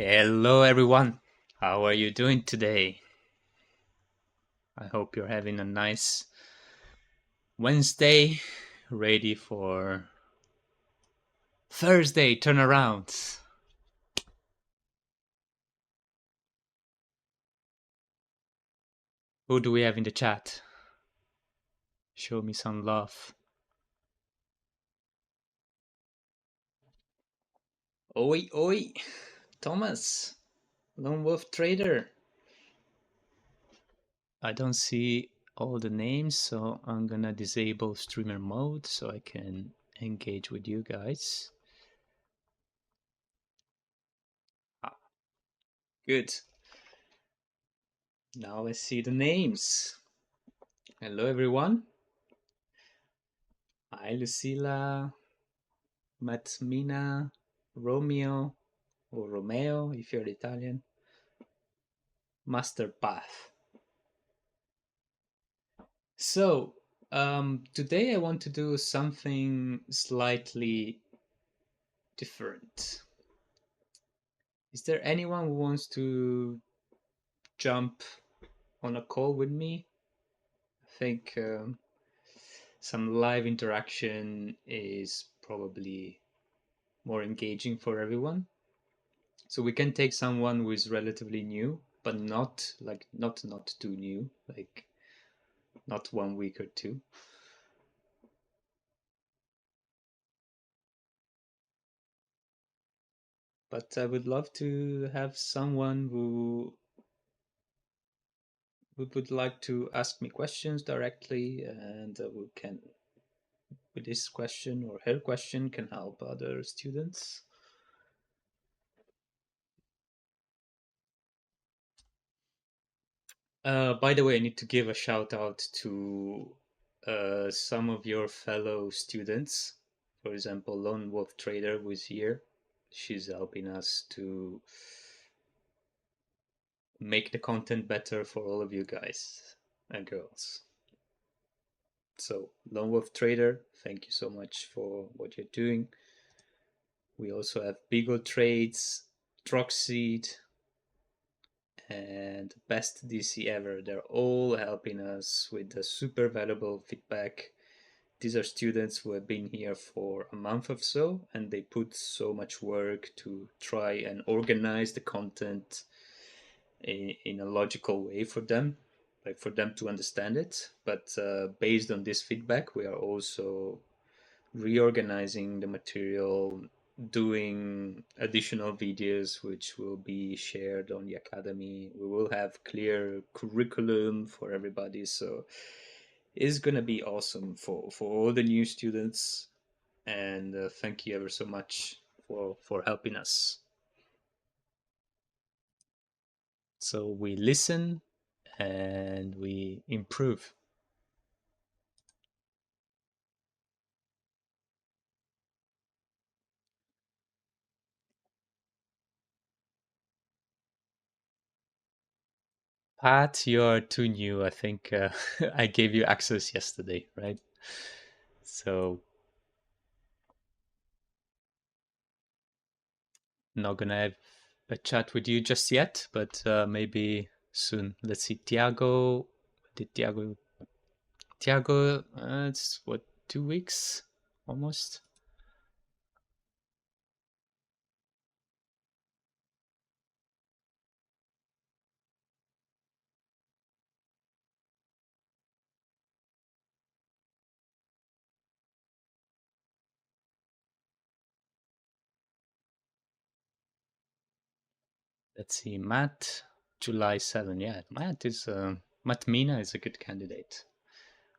Hello, everyone. How are you doing today? I hope you're having a nice Wednesday, ready for Thursday turnarounds. Who do we have in the chat? Show me some love. Oi, oi, Thomas, Lone Wolf Trader. I don't see all the names, so I'm gonna disable streamer mode so I can engage with you guys. Ah, good. Now I see the names. Hello, everyone. Hi, Lucila, Matmina, Romeo, or Romeo if you're Italian, Master Path. So, today I want to do something slightly different. Is there anyone who wants to jump on a call with me? I think some live interaction is probably more engaging for everyone. So we can take someone who is relatively new, but not too new, like not 1 week or two. But I would love to have someone who would like to ask me questions directly, and who can, with this question or her question, can help other students. By the way, I need to give a shout out to some of your fellow students. For example, Lone Wolf Trader, who is here. She's helping us to make the content better for all of you guys and girls. So, Lone Wolf Trader, thank you so much for what you're doing. We also have Beagle Trades, Troxseed, and Best DC Ever. They're all helping us with the super valuable feedback. These are students who have been here for a month or so, and they put so much work to try and organize the content in a logical way for them, like for them to understand it. But based on this feedback, we are also reorganizing the material, doing additional videos which will be shared on the academy. We will have clear curriculum for everybody, so it's gonna be awesome for all the new students. And thank you ever so much for helping us. So we listen and we improve. Pat, you're too new. I think I gave you access yesterday, right? So not gonna have a chat with you just yet, but maybe soon. Let's see, Tiago. Did Tiago? Tiago, it's what, 2 weeks almost. Let's see, Matt, July 7. Yeah, Matt Mina is a good candidate.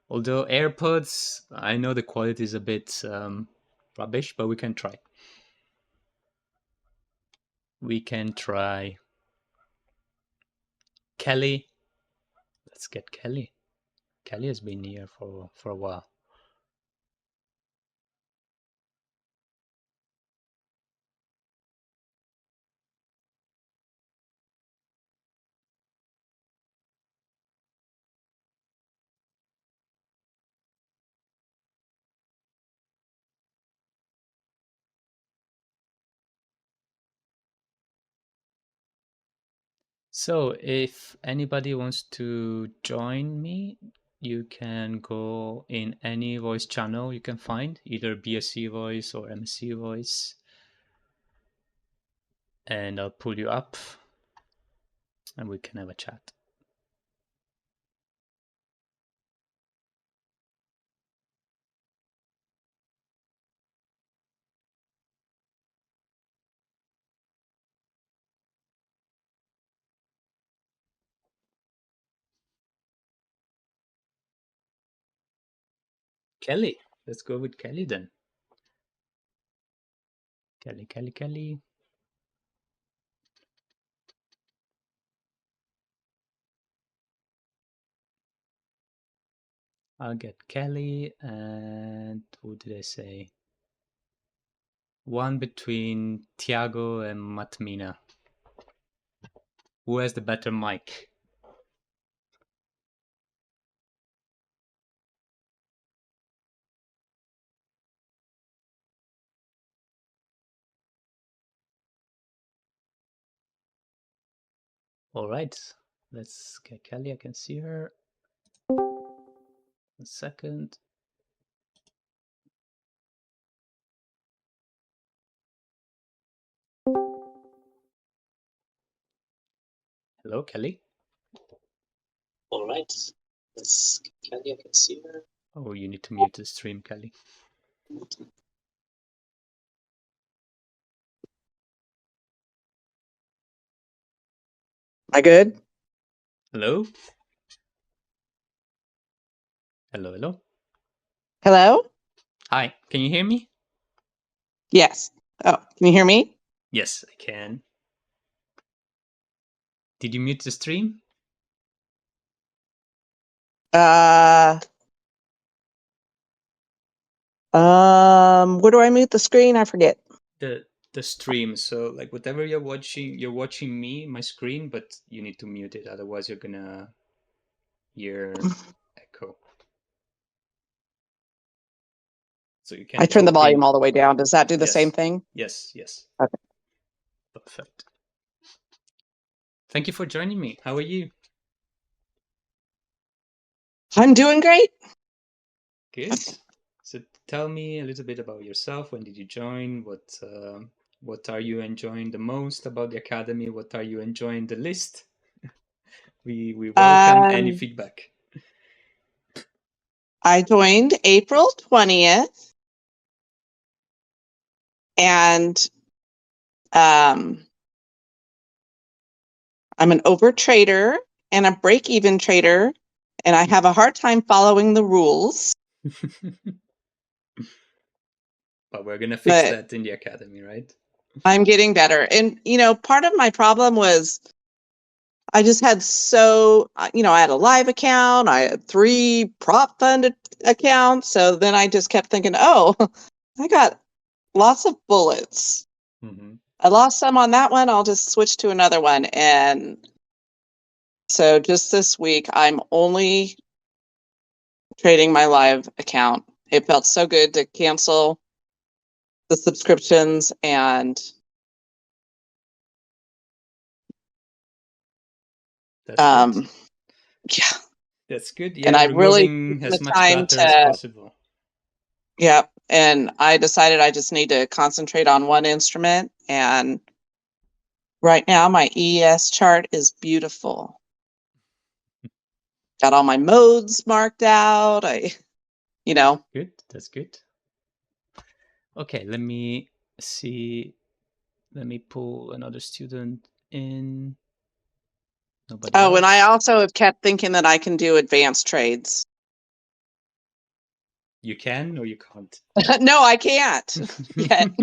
Although AirPods, I know the quality is a bit rubbish, but we can try. We can try. Kelly, let's get Kelly. Kelly has been here for a while. So if anybody wants to join me, you can go in any voice channel you can find, either BSC voice or MSC voice, and I'll pull you up and we can have a chat. Kelly, let's go with Kelly then. Kelly. I'll get Kelly, and who did I say? One between Tiago and Matmina. Who has the better mic? All right, let's get Kelly. I can see her. A second. Hello, Kelly. All right. Let's Kelly, I can see her. Oh, you need to mute the stream, Kelly. I good? Hello? Hello? Hello? Hi, can you hear me? Yes. Oh, can you hear me? Yes, I can. Did you mute the stream? Where do I mute the screen? I forget. The stream. So like whatever you're watching me, my screen, but you need to mute it, otherwise you're gonna hear echo. So you can I turned the talk volume all the way down. Does that do the Yes. same thing? Yes. Okay. Perfect. Thank you for joining me. How are you? I'm doing great. Good. So tell me a little bit about yourself. When did you join? What are you enjoying the most about the academy? What are you enjoying the least? We welcome any feedback. I joined April 20th, and I'm an over trader and a break-even trader, and I have a hard time following the rules. But we're gonna fix that in the academy, right? I'm getting better. And, part of my problem was I just had I had a live account, I had 3 prop fund accounts. So then I just kept thinking, oh, I got lots of bullets. Mm-hmm. I lost some on that one. I'll just switch to another one. And so just this week, I'm only trading my live account. It felt so good to cancel the subscriptions and That's good. Yeah. That's good. Yeah, And I really removing took as the much time clutter as possible. Yeah. And I decided I just need to concentrate on one instrument. And right now my ES chart is beautiful. Got all my modes marked out. Good. That's good. Okay, let me see. Let me pull another student in. Nobody else. And I also have kept thinking that I can do advanced trades. You can or you can't? No, I can't yet.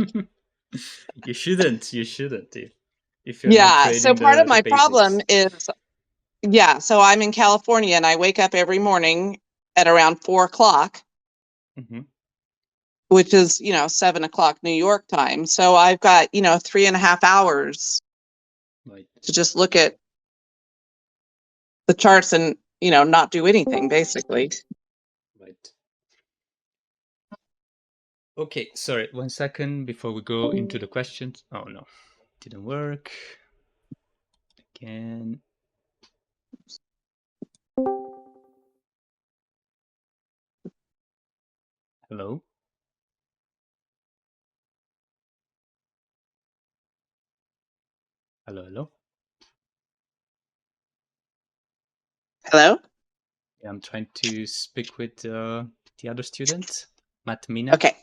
You shouldn't. If you're not trading so part of my basics. problem is, so I'm in California and I wake up every morning at around 4:00. Mm-hmm. Which is, 7:00 New York time. So I've got, 3.5 hours to just look at the charts and, not do anything, basically. Right. Okay, sorry, 1 second before we go into the questions. Oh no, didn't work. Again. Hello? Hello, hello? Hello? Yeah, I'm trying to speak with the other student, Matt Mina. Okay.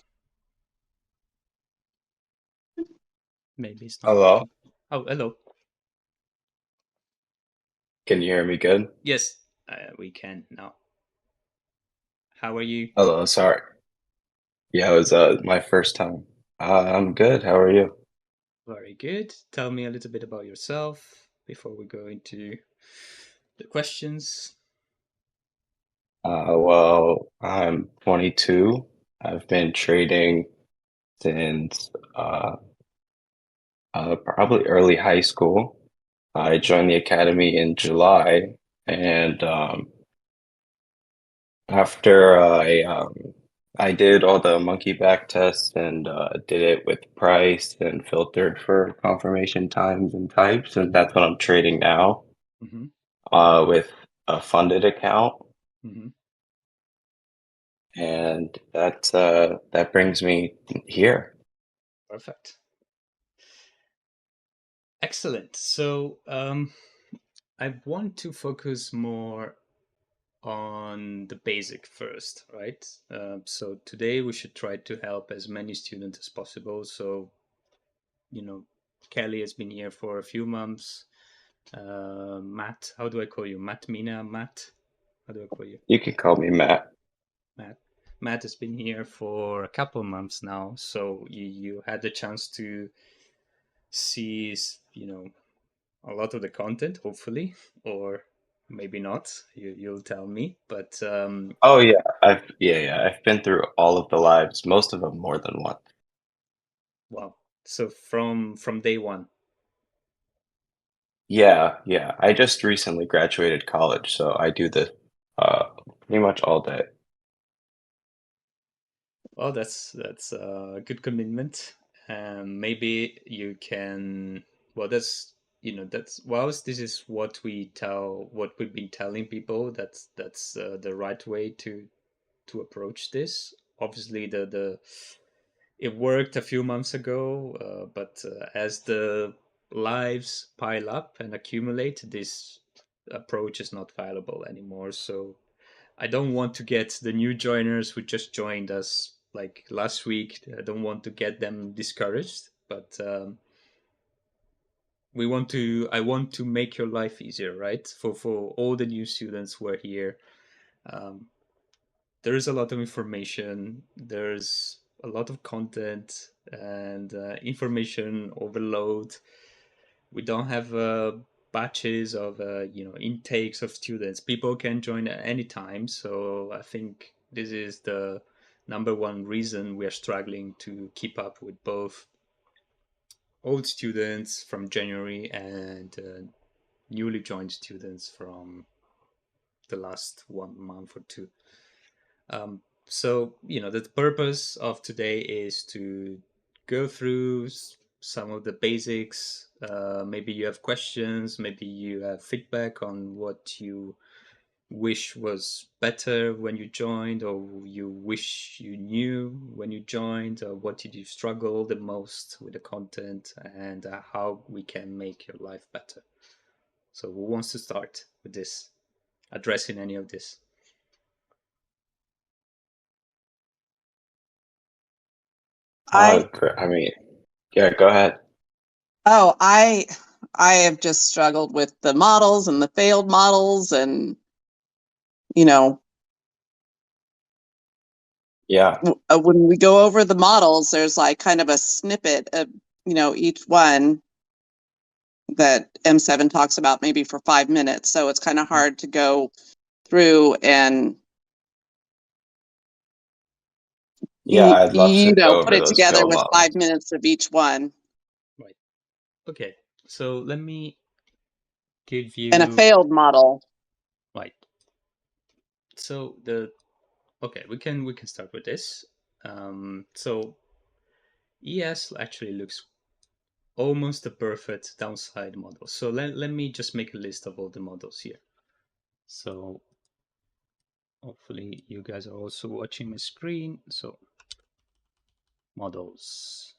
Maybe it's not Hello, working. Oh, hello. can you hear me good? Yes, we can now. How are you? Hello, sorry. Yeah, it was my first time. I'm good. How are you? Very good. Tell me a little bit about yourself before we go into the questions. Well, I'm 22. I've been trading since probably early high school. I joined the academy in July, and after I did all the monkey back tests and did it with price and filtered for confirmation times and types, and that's what I'm trading now Mm-hmm. with a funded account, Mm-hmm. and that brings me here. Perfect. Excellent. So I want to focus more on the basic first, right? So today we should try to help as many students as possible. So, Kelly has been here for a few months. Matt, how do I call you? Matt Mina, Matt? How do I call you? You can call me Matt. Matt. Matt has been here for a couple of months now, so you had the chance to see, a lot of the content, hopefully, or maybe not. You'll tell me. But Oh yeah, I've been through all of the lives, most of them more than once. wow. So from day one. Yeah. I just recently graduated college, so I do this uh pretty much all day. Well, that's a good commitment. Maybe you can. Well, that's whilst this is what we've been telling people. That's the right way to approach this. Obviously, the it worked a few months ago, but as the lives pile up and accumulate, this approach is not viable anymore. So I don't want to get the new joiners who just joined us like last week. I don't want to get them discouraged, but I want to make your life easier, right? For all the new students who are here. Um, there is a lot of information. There's a lot of content and information overload. We don't have batches of intakes of students. People can join at any time. So I think this is the number one reason we are struggling to keep up with both old students from January and newly joined students from the last 1 month or two. So, the purpose of today is to go through some of the basics. Maybe you have questions, maybe you have feedback on what you wish was better when you joined, or you wish you knew when you joined, or what did you struggle the most with the content, and how we can make your life better. So, who wants to start with this, addressing any of this? I I mean, yeah, go ahead. oh, I have just struggled with the models and the failed models and you know, Yeah. when we go over the models, there's like kind of a snippet of, each one that M7 talks about maybe for 5 minutes. So it's kind of hard to go through and Yeah, I'd love to go put over it those together field with models. 5 minutes of each one. Right. Okay. So let me give And a you failed model. right. So the okay, we can start with this. So ES actually looks almost a perfect downside model. So let me just make a list of all the models here. So hopefully you guys are also watching my screen. So models.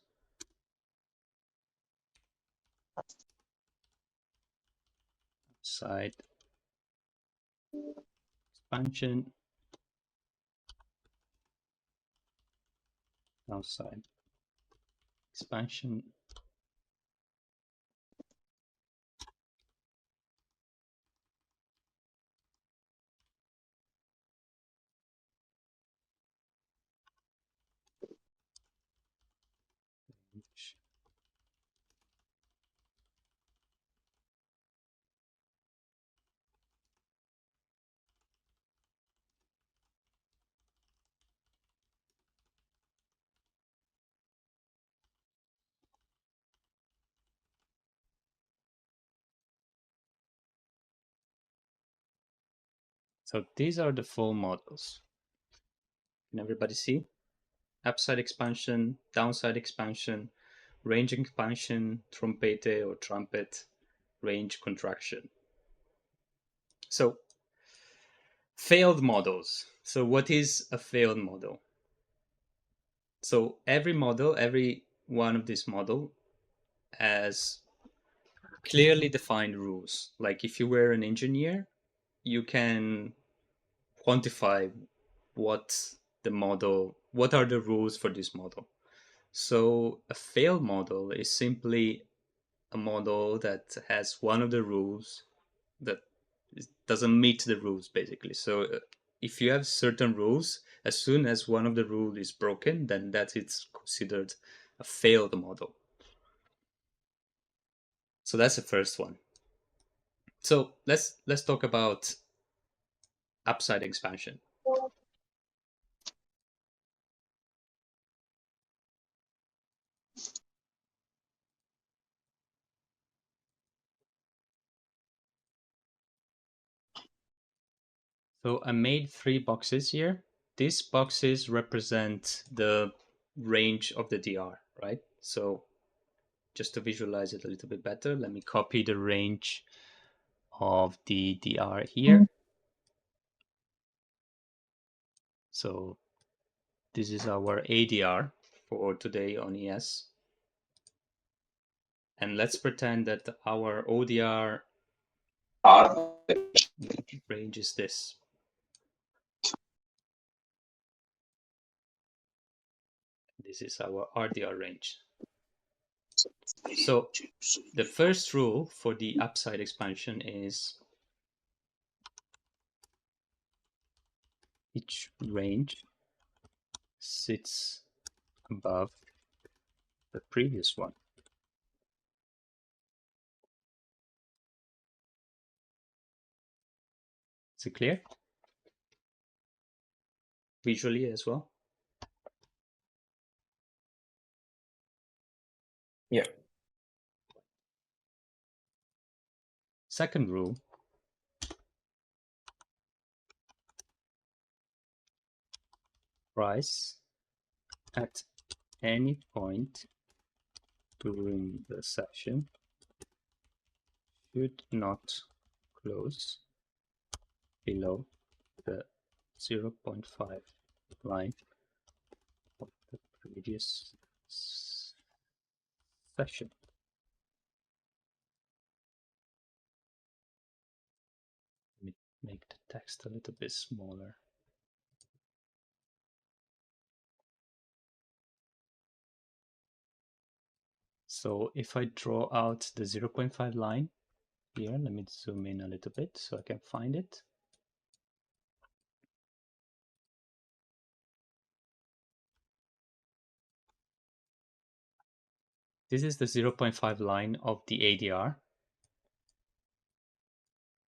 Side expansion. Downside expansion. So these are the full models. Can everybody see? Upside expansion, downside expansion, range expansion, trompete or trumpet, range contraction. So failed models. So what is a failed model? So every model, every one of this model has clearly defined rules. Like if you were an engineer, you can quantify what are the rules for this model. So a failed model is simply a model that has one of the rules that doesn't meet the rules, basically. So if you have certain rules, as soon as one of the rules is broken, then that is considered a failed model. So that's the first one. So let's talk about upside expansion. So I made 3 boxes here. These boxes represent the range of the DR, right? So just to visualize it a little bit better, let me copy the range of the DR here. So this is our ADR for today on ES. And let's pretend that our ODR range is this. This is our RDR range. So the first rule for the upside expansion is each range sits above the previous one. Is it clear? Visually as well? Yeah. Second rule, price at any point during the session should not close below the 0.5 line of the previous session. Let me make the text a little bit smaller. So if I draw out the 0.5 line here, let me zoom in a little bit so I can find it. This is the 0.5 line of the ADR.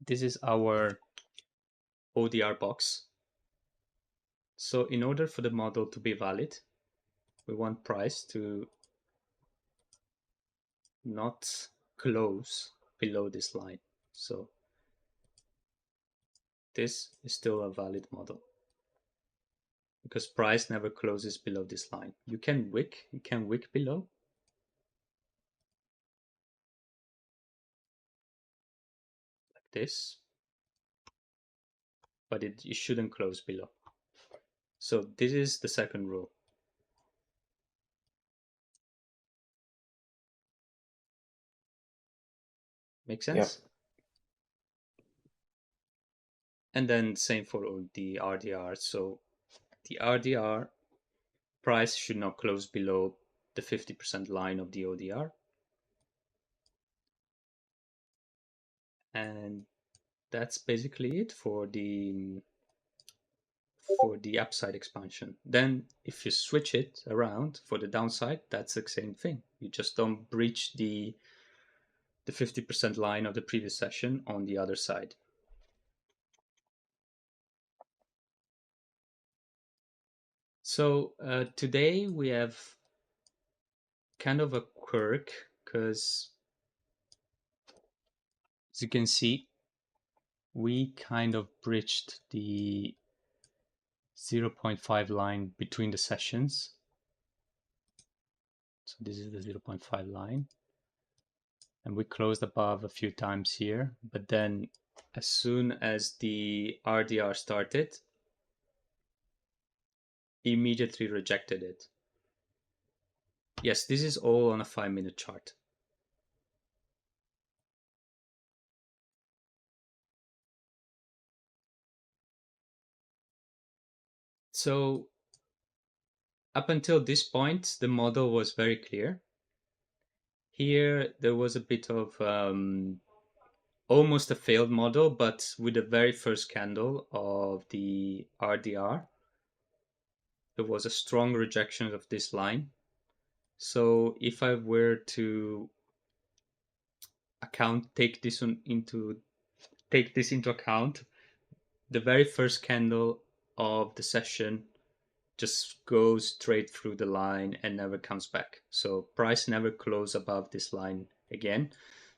This is our ODR box. So in order for the model to be valid, we want price to not close below this line. So this is still a valid model because price never closes below this line. You can wick below. Like this. but it shouldn't close below. So this is the second rule. Make sense? Yep. And then same for all the RDR. So the RDR price should not close below the 50% line of the ODR. And that's basically it for the upside expansion. Then if you switch it around for the downside, that's the same thing. You just don't breach the 50% line of the previous session on the other side. So today we have kind of a quirk, because as you can see, we kind of breached the 0.5 line between the sessions. So this is the 0.5 line. And we closed above a few times here, but then as soon as the RDR started, immediately rejected it. Yes, this is all on a 5-minute chart. So up until this point, the model was very clear. Here, there was a bit of almost a failed model, but with the very first candle of the RDR, there was a strong rejection of this line. So if I were to take this into account, the very first candle of the session just goes straight through the line and never comes back. So price never closed above this line again.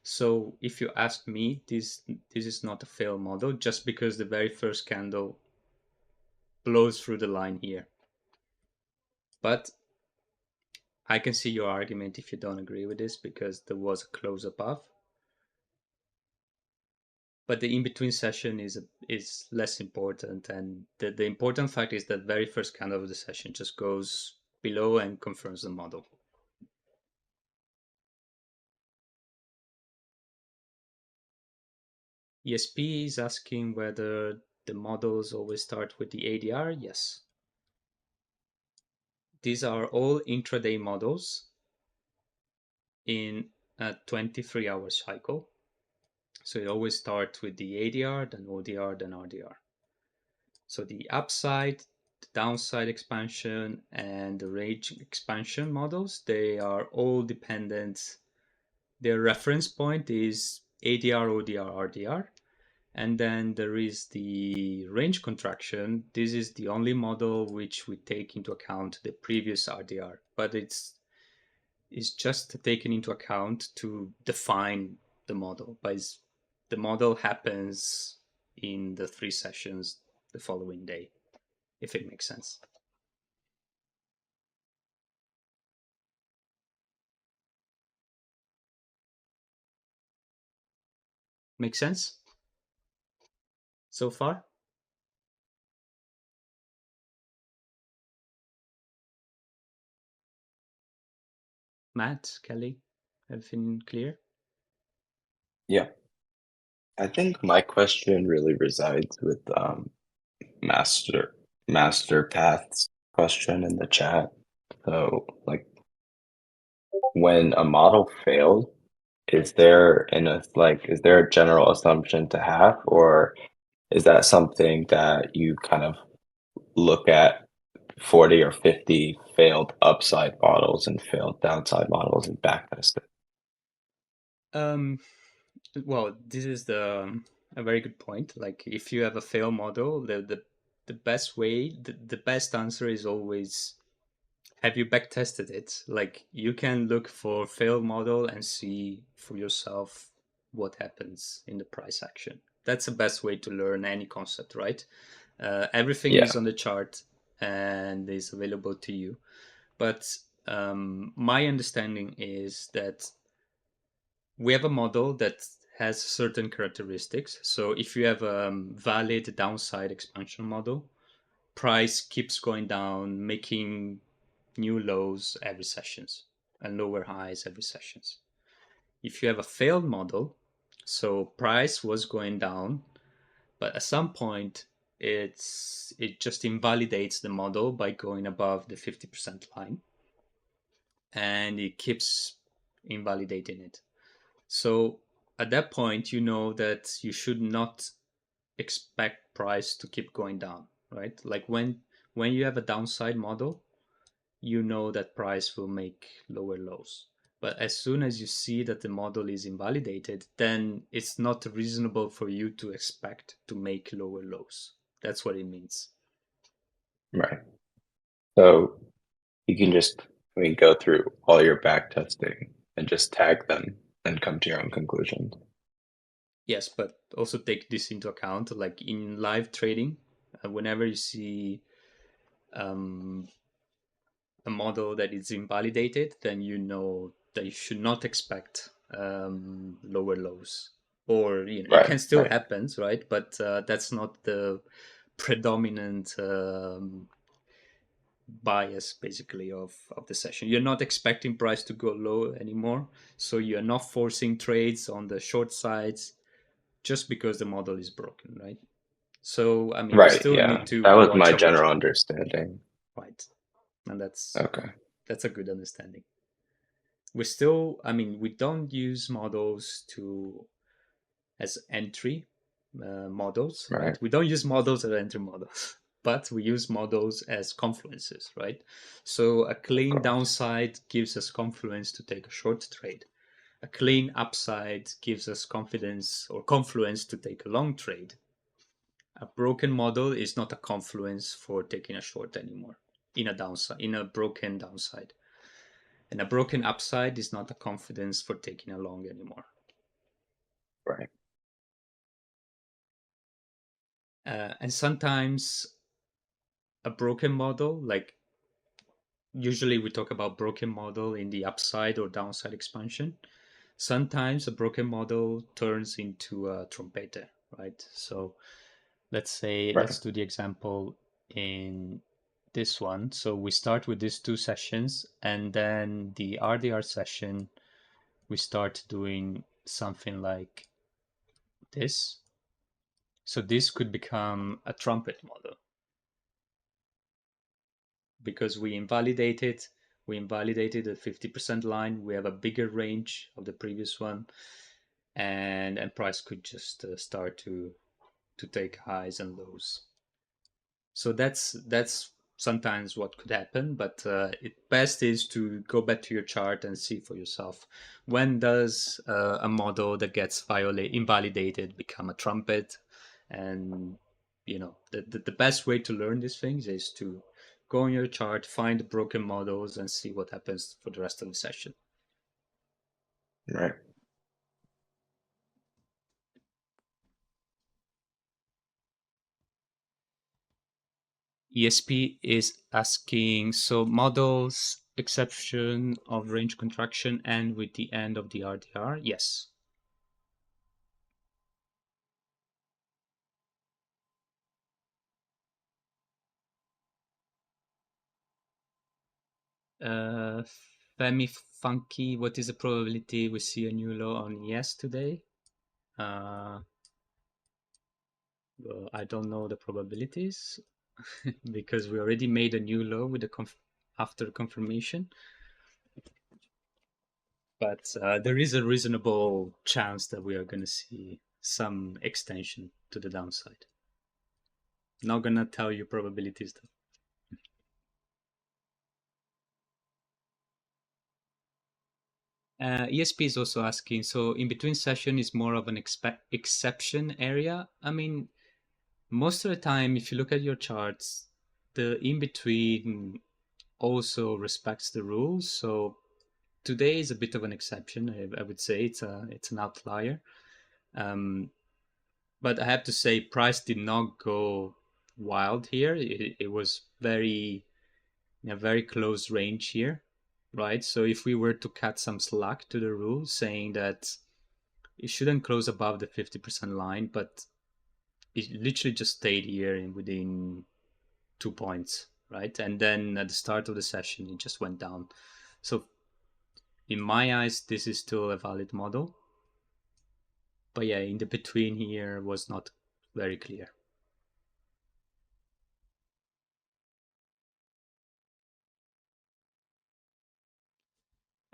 So if you ask me, this is not a fail model, just because the very first candle blows through the line here. But I can see your argument if you don't agree with this, because there was a close above. But the in-between session is less important, and the important fact is that very first candle of the session just goes below and confirms the model. ESP is asking whether the models always start with the ADR. Yes. These are all intraday models in a 23-hour cycle. So it always starts with the ADR, then ODR, then RDR. So the upside, the downside expansion, and the range expansion models, they are all dependent. Their reference point is ADR, ODR, RDR. And then there is the range contraction. This is the only model which we take into account the previous RDR, but it's just taken into account to define the model. But the model happens in the 3 sessions the following day, if it makes sense. Make sense so far? Matt, Kelly, everything clear? Yeah. I think my question really resides with Master Path's question in the chat. So, like, when a model fails, is there a general assumption to have, or is that something that you kind of look at 40 or 50 failed upside models and failed downside models and backtest it? Well, this is a very good point. Like, if you have a fail model, the best way, the best answer is always, have you backtested it? Like, you can look for fail model and see for yourself what happens in the price action. That's the best way to learn any concept, right? Everything Yeah. is on the chart and is available to you. But my understanding is that we have a model that has certain characteristics. So if you have a valid downside expansion model, price keeps going down, making new lows every sessions and lower highs every sessions. If you have a failed model, so price was going down, but at some point it just invalidates the model by going above the 50% line, and it keeps invalidating it. So at that point, you know that you should not expect price to keep going down, right? Like when you have a downside model, you know that price will make lower lows. But as soon as you see that the model is invalidated, then it's not reasonable for you to expect to make lower lows. That's what it means. Right. So you can just, go through all your back testing and just tag them and come to your own conclusions. Yes, but also take this into account. Like in live trading, whenever you see a model that is invalidated, then you know that you should not expect lower lows. Or it Right, can still right. happen, right? But that's not the predominant bias, basically, of the session. You're not expecting price to go low anymore, so you're not forcing trades on the short sides just because the model is broken, right? So I mean, we Right, still yeah. need to That was watch my our general understanding. right, and Okay. that's a good understanding. We still, I mean, we don't use models to as entry models, Right. right? We don't use models as entry models, but we use models as confluences, right? So a Of clean course. downside gives us confluence to take a short trade. A clean upside gives us confidence or confluence to take a long trade. A broken model is not a confluence for taking a short anymore in a broken downside. And a broken upside is not a confidence for taking a long anymore. Right. And sometimes a broken model, like usually we talk about broken model in the upside or downside expansion. Sometimes a broken model turns into a trumpeter, right? So let's Right. do the example in this one. So we start with these two sessions, and then the RDR session, we start doing something like this. So this could become a trumpet model because we invalidated the 50% line. We have a bigger range of the previous one, and price could just start to take highs and lows. So that's sometimes what could happen, but it best is to go back to your chart and see for yourself, when does a model that gets invalidated become a trumpet. And the best way to learn these things is to go on your chart, find the broken models, and see what happens for the rest of the session. Right. ESP is asking, so models exception of range contraction and with the end of the RDR? Yes. Femi Funky, what is the probability we see a new low on ES today? Well, I don't know the probabilities because we already made a new low with the after confirmation. But there is a reasonable chance that we are going to see some extension to the downside. Not going to tell you probabilities though. ESP is also asking, so in between session is more of an exception area. I mean, most of the time, if you look at your charts, the in between also respects the rules. So today is a bit of an exception. I would say it's an outlier. But I have to say, price did not go wild here. It was in a very close range here, right? So if we were to cut some slack to the rule, saying that it shouldn't close above the 50% line, but it literally just stayed here within 2 points, right? And then at the start of the session, it just went down. So in my eyes, this is still a valid model. But yeah, in the between here was not very clear.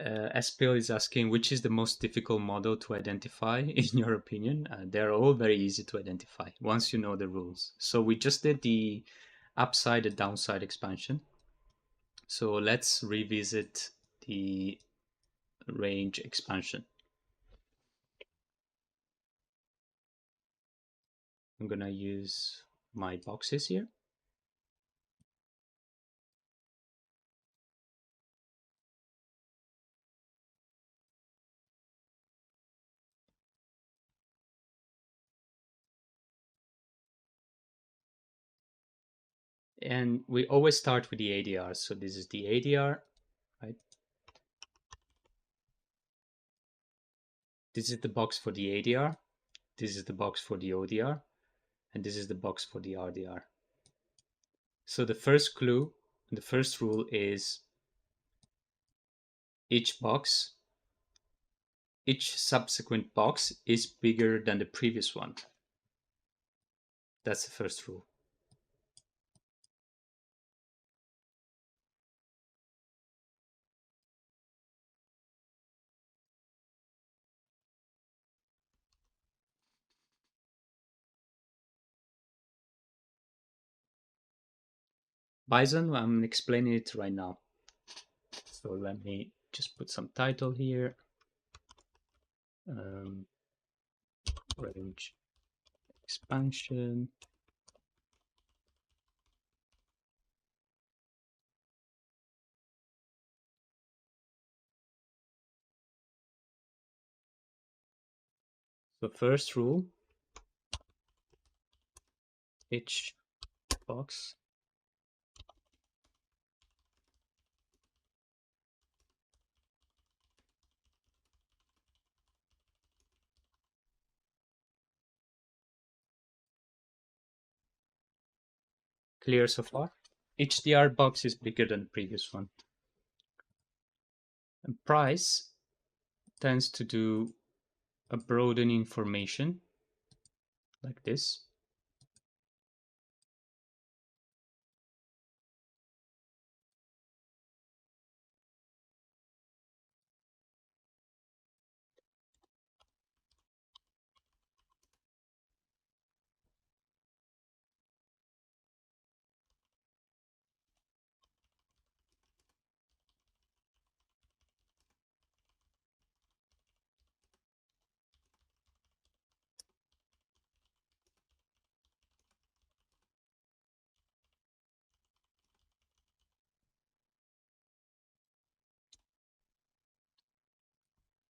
SPL is asking, which is the most difficult model to identify in your opinion? They're all very easy to identify once you know the rules. So we just did the upside and downside expansion. So let's revisit the range expansion. I'm gonna use my boxes here. And we always start with the ADR. So this is the ADR, right? This is the box for the ADR. This is the box for the ODR. And this is the box for the RDR. So the first clue, the first rule is each subsequent box is bigger than the previous one. That's the first rule. Bison, I'm explaining it right now. So let me just put some title here. Range expansion. So first rule, each box clear so far. Each DR box is bigger than the previous one. And price tends to do a broadening formation like this.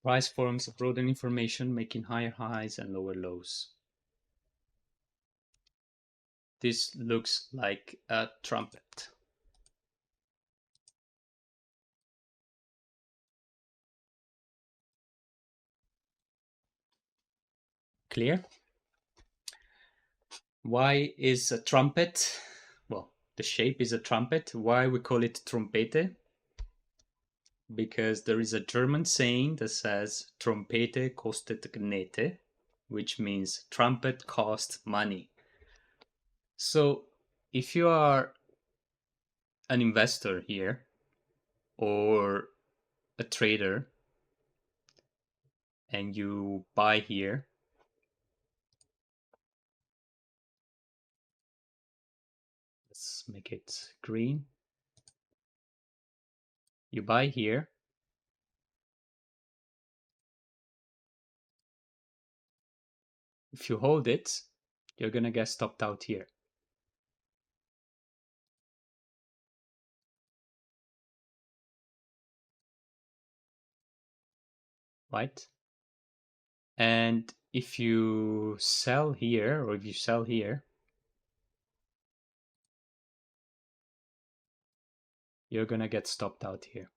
Price forms a broadening formation, making higher highs and lower lows. This looks like a trumpet. Clear? Why is a trumpet? Well, the shape is a trumpet. Why we call it trompete? Because there is a German saying that says trompete kostet Gnete, which means trumpet costs money. So if you are an investor here or a trader and you buy here, let's make it green. You buy here. If you hold it, you're gonna get stopped out here. Right? And if you sell here, or if you sell here, you're gonna get stopped out here.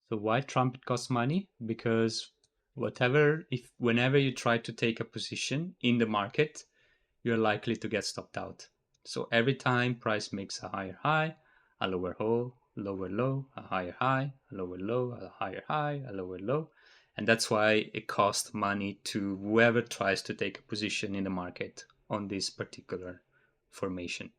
So why Trumpet costs money? Because whenever you try to take a position in the market, you're likely to get stopped out. So every time price makes a higher high, a lower lower low, a higher high, a lower low, a higher high, a lower low. And that's why it costs money to whoever tries to take a position in the market on this particular formation.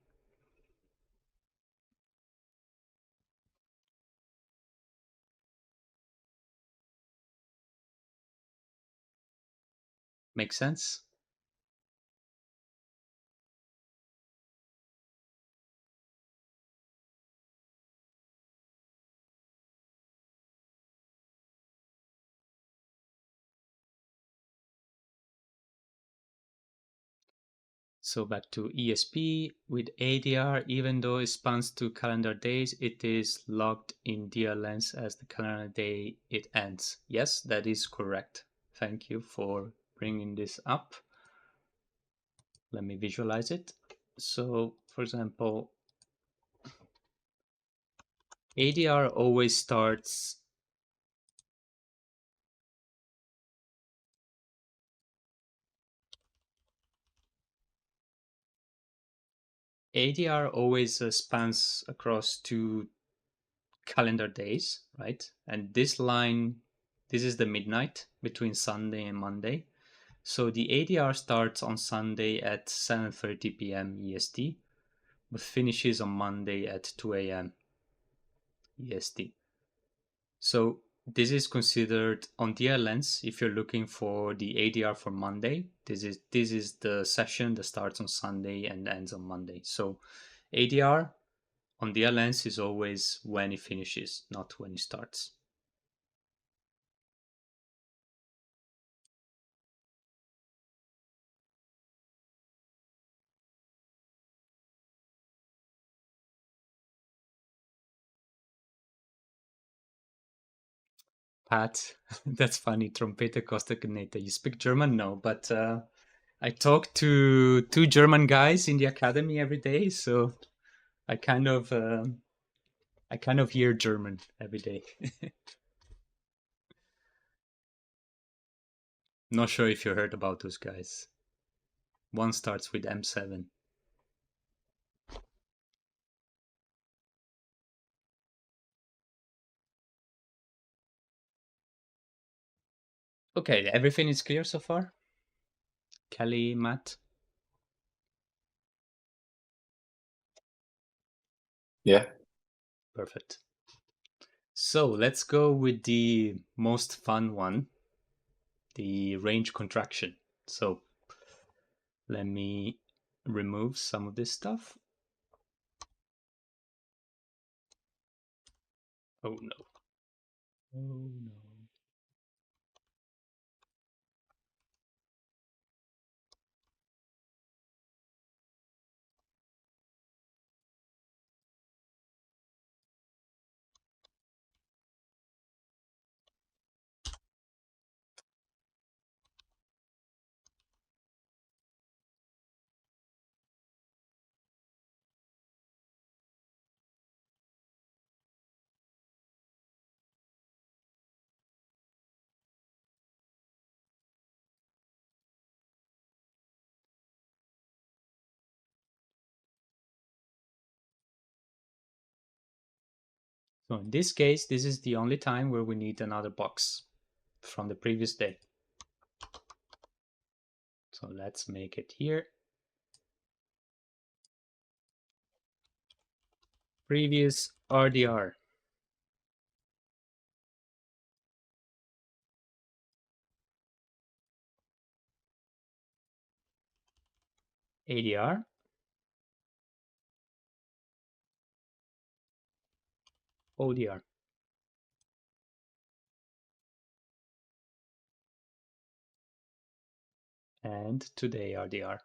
Make sense? So back to ESP with ADR, even though it spans to calendar days, it is logged in DLens as the calendar day it ends. Yes, that is correct. Thank you for bringing this up. Let me visualize it. So, for example, ADR always starts ADR always spans across 2 calendar days, right? And this line, this is the midnight between Sunday and Monday. So the ADR starts on Sunday at 7:30 p.m. EST, but finishes on Monday at 2 a.m. EST. So this is considered on DLens. If you're looking for the ADR for Monday, this is the session that starts on Sunday and ends on Monday. So ADR on DLens is always when it finishes, not when it starts. Pat, that's funny. Trompete Costa Caneta. You speak German? No, but I talk to 2 German guys in the academy every day, so I kind of hear German every day. Not sure if you heard about those guys. One starts with M7. Okay, everything is clear so far? Kelly, Matt? Yeah. Perfect. So let's go with the most fun one, the range contraction. So let me remove some of this stuff. Oh no. Oh no. So in this case, this is the only time where we need another box from the previous day. So let's make it here. Previous RDR. ADR. ODR. And today RDR.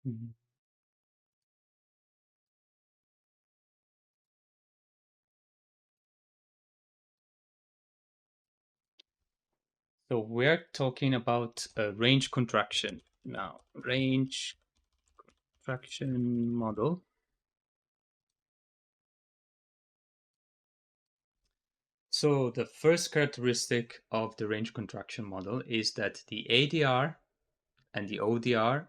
Mhm. So we're talking about a range contraction now. Range contraction model. So the first characteristic of the range contraction model is that the ADR and the ODR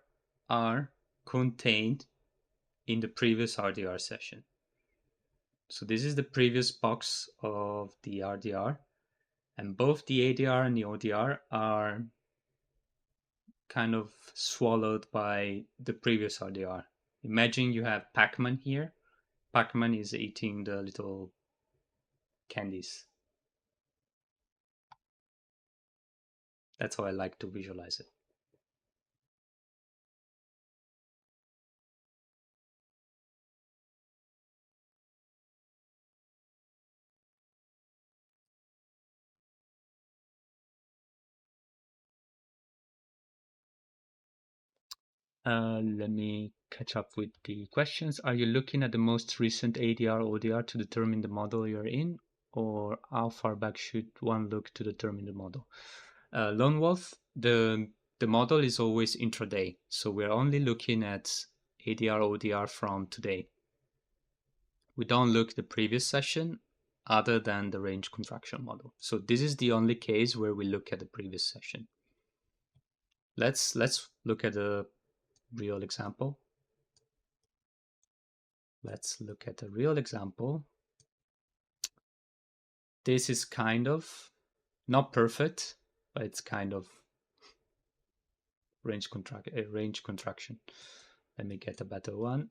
are contained in the previous RDR session. So this is the previous box of the RDR, and both the ADR and the ODR are kind of swallowed by the previous RDR. Imagine you have Pac-Man here. Pac-Man is eating the little candies. That's how I like to visualize it. Let me catch up with the questions. Are you looking at the most recent ADR ODR to determine the model you're in, or how far back should one look to determine the model? Lone Wolf, the model is always intraday, so we're only looking at ADR ODR from today. We don't look the previous session other than the range contraction model. So this is the only case where we look at the previous session. Let's look at a real example. Let's look at a real example. This is kind of not perfect, but it's kind of range contraction. Let me get a better one.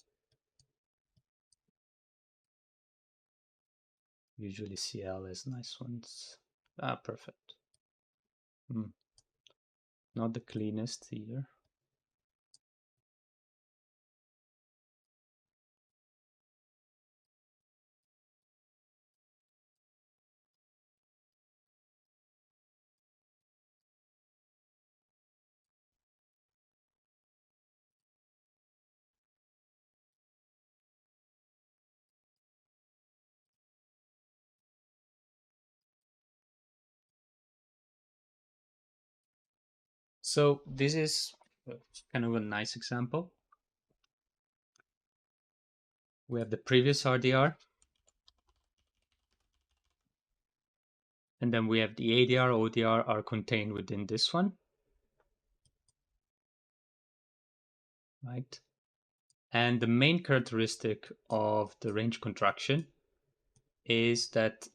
Usually CL has nice ones. Perfect. Not the cleanest either. So this is kind of a nice example. We have the previous RDR, and then we have the ADR, ODR are contained within this one, right? And the main characteristic of the range contraction is that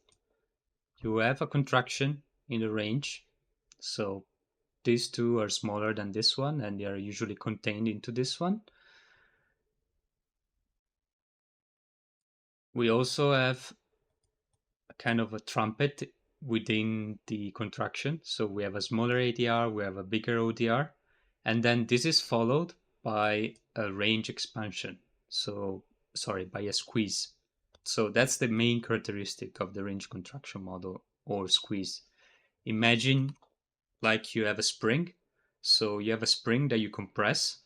you have a contraction in the range. So these two are smaller than this one, and they are usually contained into this one. We also have a kind of a trumpet within the contraction. So we have a smaller ADR, we have a bigger ODR, and then this is followed by a range expansion. So, sorry, by a squeeze. So that's the main characteristic of the range contraction model, or squeeze. Imagine like you have a spring. So you have a spring that you compress.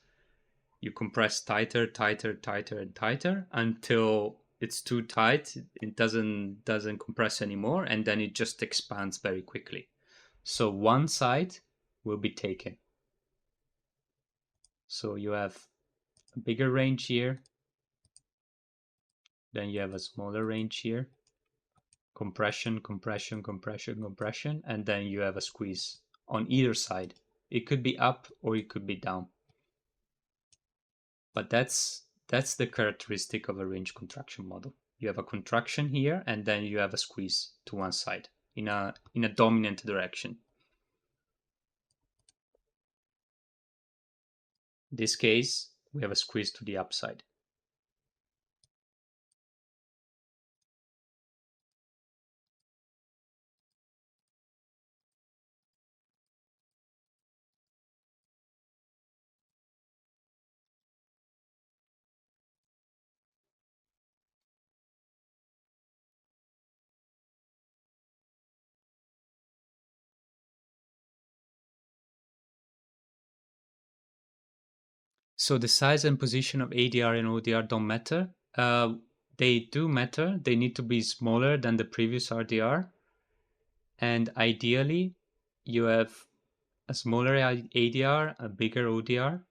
You compress tighter, tighter, tighter, and tighter until it's too tight. It doesn't compress anymore, and then it just expands very quickly. So one side will be taken. So you have a bigger range here. Then you have a smaller range here. Compression, compression, compression, compression, and then you have a squeeze on either side. It could be up or it could be down. But that's the characteristic of a range contraction model. You have a contraction here, and then you have a squeeze to one side in a dominant direction. In this case, we have a squeeze to the upside. So the size and position of ADR and ODR don't matter. They do matter. They need to be smaller than the previous RDR. And ideally, you have a smaller ADR, a bigger ODR,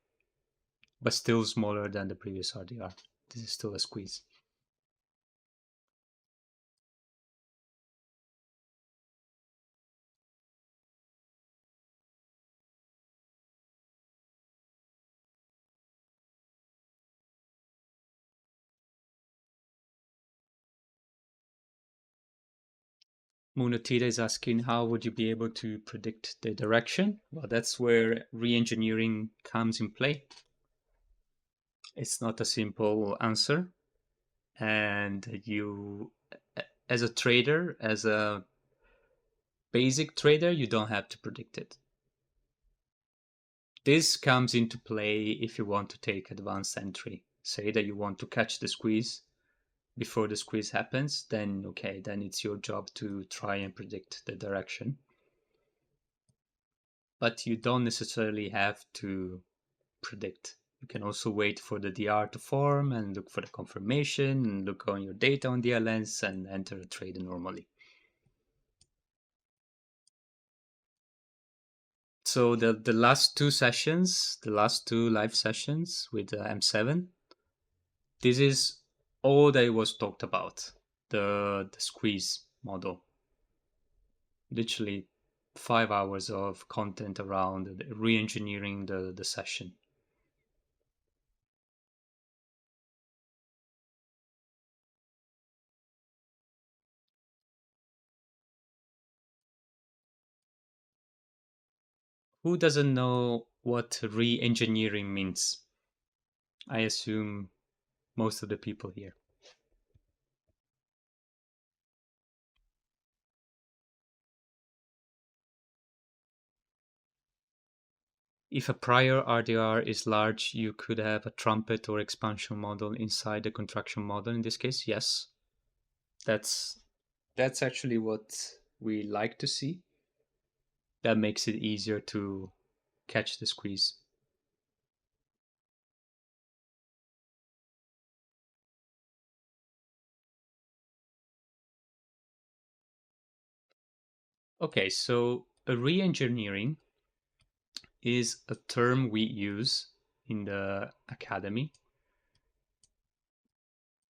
but still smaller than the previous RDR. This is still a squeeze. Munotida is asking, how would you be able to predict the direction? Well, that's where re-engineering comes in play. It's not a simple answer. And you, as a trader, as a basic trader, you don't have to predict it. This comes into play if you want to take advanced entry. Say that you want to catch the squeeze before the squeeze happens, then okay, then it's your job to try and predict the direction. But you don't necessarily have to predict. You can also wait for the DR to form and look for the confirmation and look on your data on DLNs and enter a trade normally. So the last two sessions, the last two live sessions with M7, this is all that was talked about, the squeeze model. Literally 5 hours of content around re-engineering the session. Who doesn't know what re-engineering means? I assume most of the people here. If a prior RDR is large, you could have a trumpet or expansion model inside the contraction model. In this case, yes. That's actually what we like to see. That makes it easier to catch the squeeze. Okay, so a re-engineering is a term we use in the academy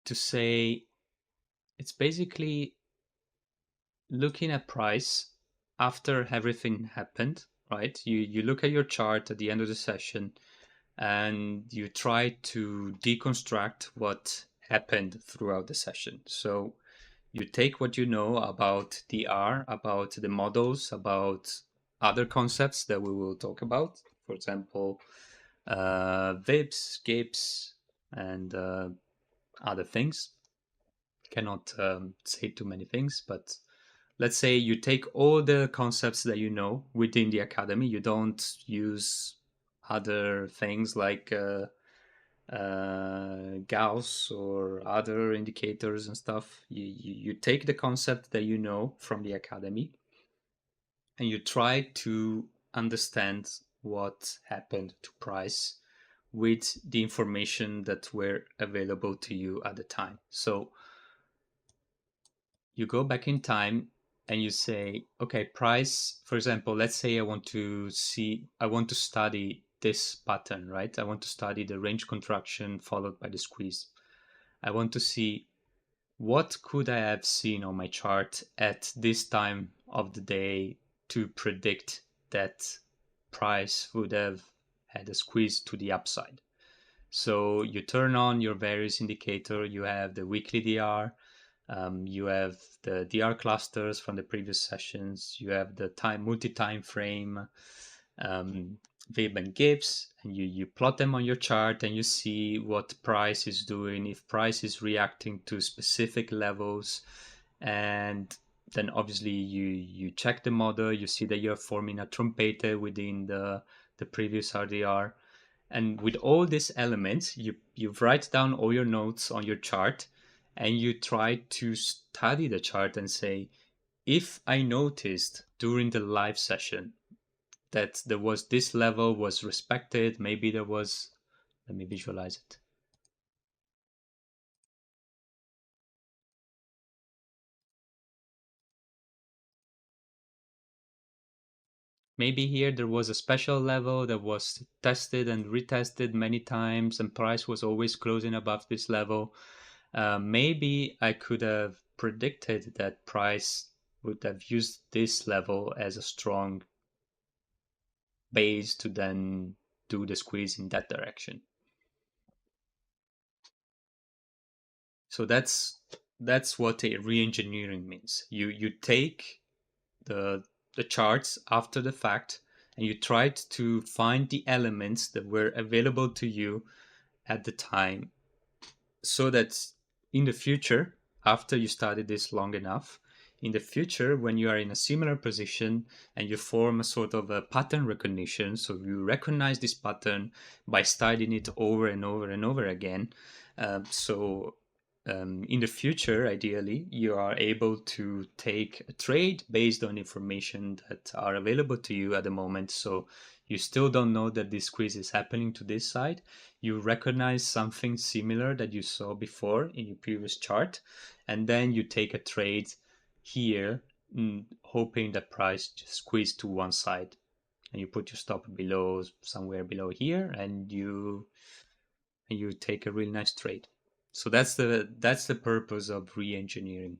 to say it's basically looking at price after everything happened, right? You look at your chart at the end of the session and you try to deconstruct what happened throughout the session. So you take what you know about DR, about the models, about other concepts that we will talk about. For example, VIPs, GIPs, and other things. Cannot say too many things, but let's say you take all the concepts that you know within the academy. You don't use other things like Gauss or other indicators and stuff. You take the concept that you know from the academy and you try to understand what happened to price with the information that were available to you at the time. So you go back in time and you say, okay, price, for example, let's say I want to study this pattern, right? I want to study the range contraction followed by the squeeze. I want to see what could I have seen on my chart at this time of the day to predict that price would have had a squeeze to the upside. So you turn on your various indicator. You have the weekly DR, you have the DR clusters from the previous sessions. You have the multi-time frame, VIB and GIPS, and you plot them on your chart and you see what price is doing, if price is reacting to specific levels. And then obviously you check the model, you see that you're forming a trumpete within the previous RDR. And with all these elements, you write down all your notes on your chart and you try to study the chart and say, if I noticed during the live session that there was this level was respected, maybe there was, let me visualize it. Maybe here there was a special level that was tested and retested many times, and price was always closing above this level. Maybe I could have predicted that price would have used this level as a strong base to then do the squeeze in that direction. So that's what a re-engineering means. You take the charts after the fact, and you tried to find the elements that were available to you at the time, so that in the future, after you studied this long enough, in the future, when you are in a similar position and you form a sort of a pattern recognition, so you recognize this pattern by studying it over and over and over again. In the future, ideally, you are able to take a trade based on information that are available to you at the moment. So you still don't know that this squeeze is happening to this side. You recognize something similar that you saw before in your previous chart, and then you take a trade here, hoping that price just squeeze to one side, and you put your stop below, somewhere below here, and you take a really nice trade. So that's the purpose of re-engineering.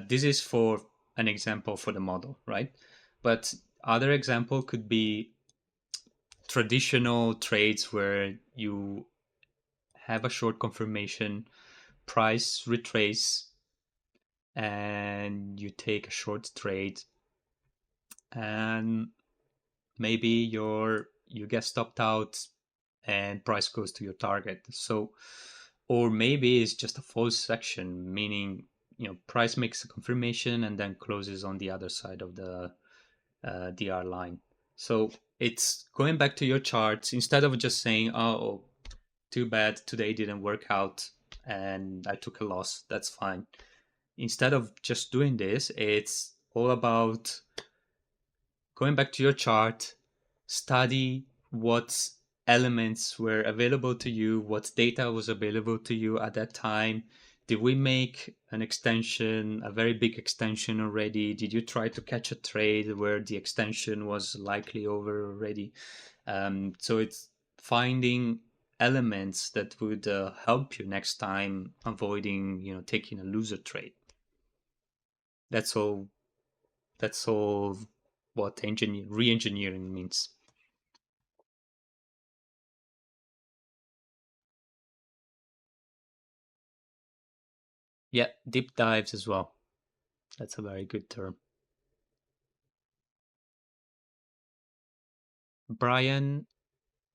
This is for an example for the model, right? But other example could be traditional trades where you have a short confirmation, price retrace, and you take a short trade, and maybe you get stopped out and price goes to your target. So, or maybe it's just a false section, meaning price makes a confirmation and then closes on the other side of the DR line. So it's going back to your charts, instead of just saying, oh, too bad, today didn't work out and I took a loss, that's fine. Instead of just doing this, it's all about going back to your chart, study what elements were available to you, what data was available to you at that time. Did we make an extension, a very big extension already? Did you try to catch a trade where the extension was likely over already? So it's finding elements that would help you next time, avoiding taking a loser trade. That's all what re-engineering means. Yeah, deep dives as well. That's a very good term. Brian,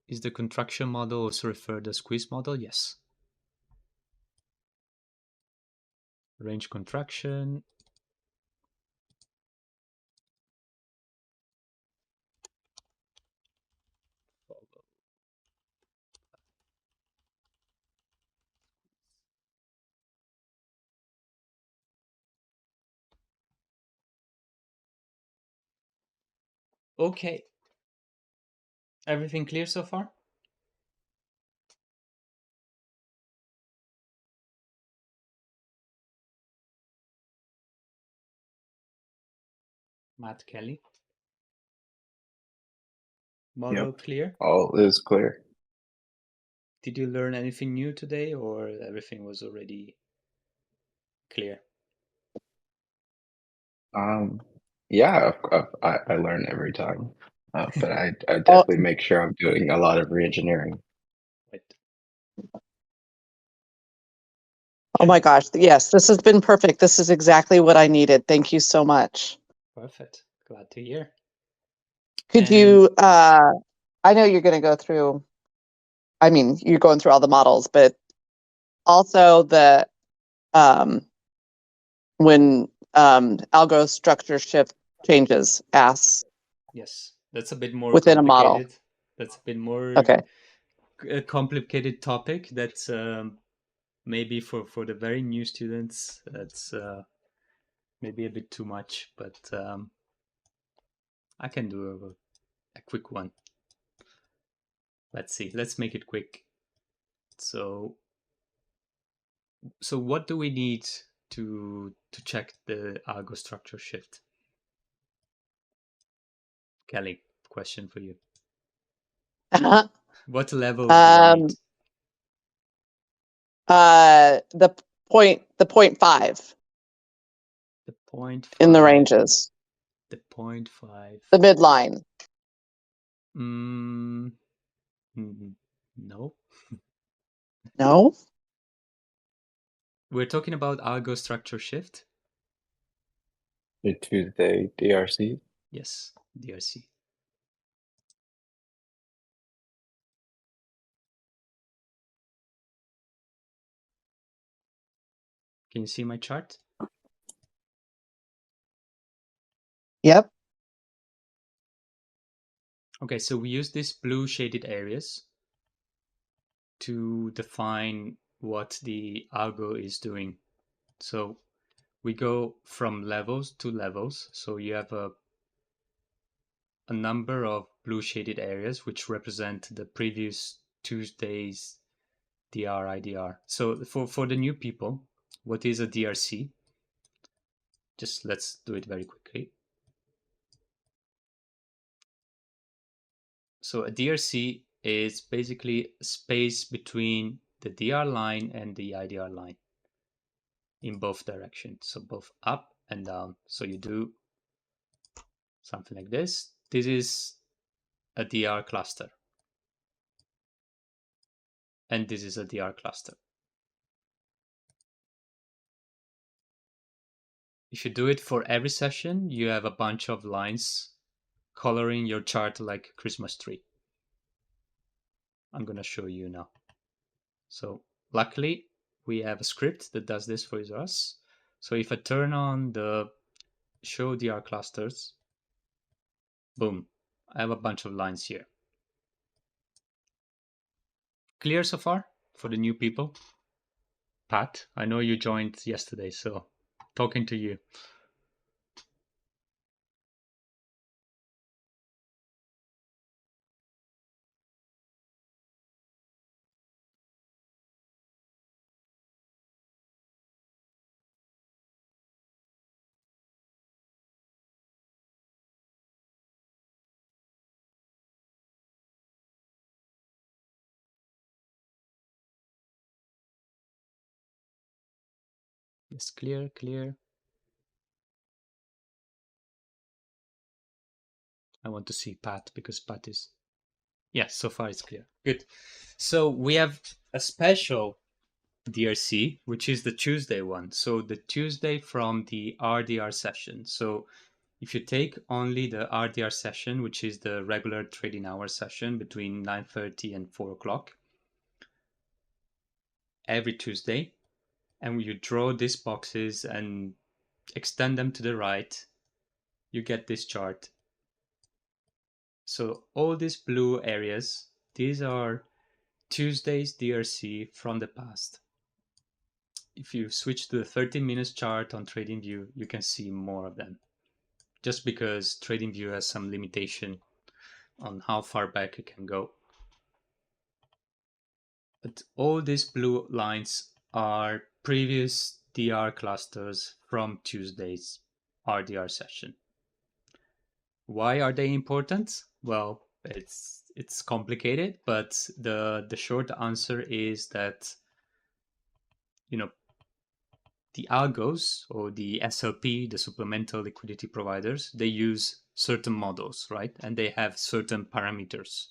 is the contraction model also referred as squeeze model? Yes. Range contraction. Okay. Everything clear so far? Matt Kelly. Model clear? All is clear. Did you learn anything new today, or everything was already clear? Yeah, I learn every time, but I definitely make sure I'm doing a lot of re-engineering. Right. Oh my gosh. Yes, this has been perfect. This is exactly what I needed. Thank you so much. Perfect. Glad to hear. Could you, I know you're going to go through, I mean, you're going through all the models, but also when algo structure shift changes, asks. Yes, that's a bit more within a model. complicated. That's a bit more Okay. a complicated topic. That's maybe for the very new students, that's maybe a bit too much, but I can do a quick one. Let's see. Let's make it quick. So what do we need to check the algo structure shift? Kelly, question for you. Uh, What levels do you need? the point 5 The 0.5. in the ranges, The 0.5. the midline. No. No. We're talking about algo structure shift. The Tuesday DRC. Yes, DRC. Can you see my chart? Yep. Okay, so we use these blue shaded areas to define what the algo is doing. So we go from levels to levels. So you have a number of blue shaded areas which represent the previous Tuesday's DR IDR. So for the new people, what is a DRC? Just let's do it very quickly. So a DRC is basically a space between the DR line and the IDR line in both directions. So both up and down. So you do something like this. This is a DR cluster. And this is a DR cluster. If you do it for every session, you have a bunch of lines coloring your chart like a Christmas tree. I'm going to show you now. So luckily, we have a script that does this for us. So if I turn on the show DR clusters, boom, I have a bunch of lines here. Clear so far for the new people? Pat, I know you joined yesterday, so talking to you. Yes, clear, clear. I want to see Pat because Pat is... Yes, so far it's clear. Good. So we have a special DRC, which is the Tuesday one. So the Tuesday from the RDR session. So if you take only the RDR session, which is the regular trading hour session between 9:30 and 4 o'clock every Tuesday, and you draw these boxes and extend them to the right, you get this chart. So all these blue areas, these are Tuesday's DRC from the past. If you switch to the 30 minutes chart on TradingView, you can see more of them. Just because TradingView has some limitation on how far back it can go. But all these blue lines are previous DR clusters from Tuesday's RDR session. Why are they important? Well, it's complicated, but the short answer is that, you know, the algos or the SLP, the supplemental liquidity providers, they use certain models, right? And they have certain parameters.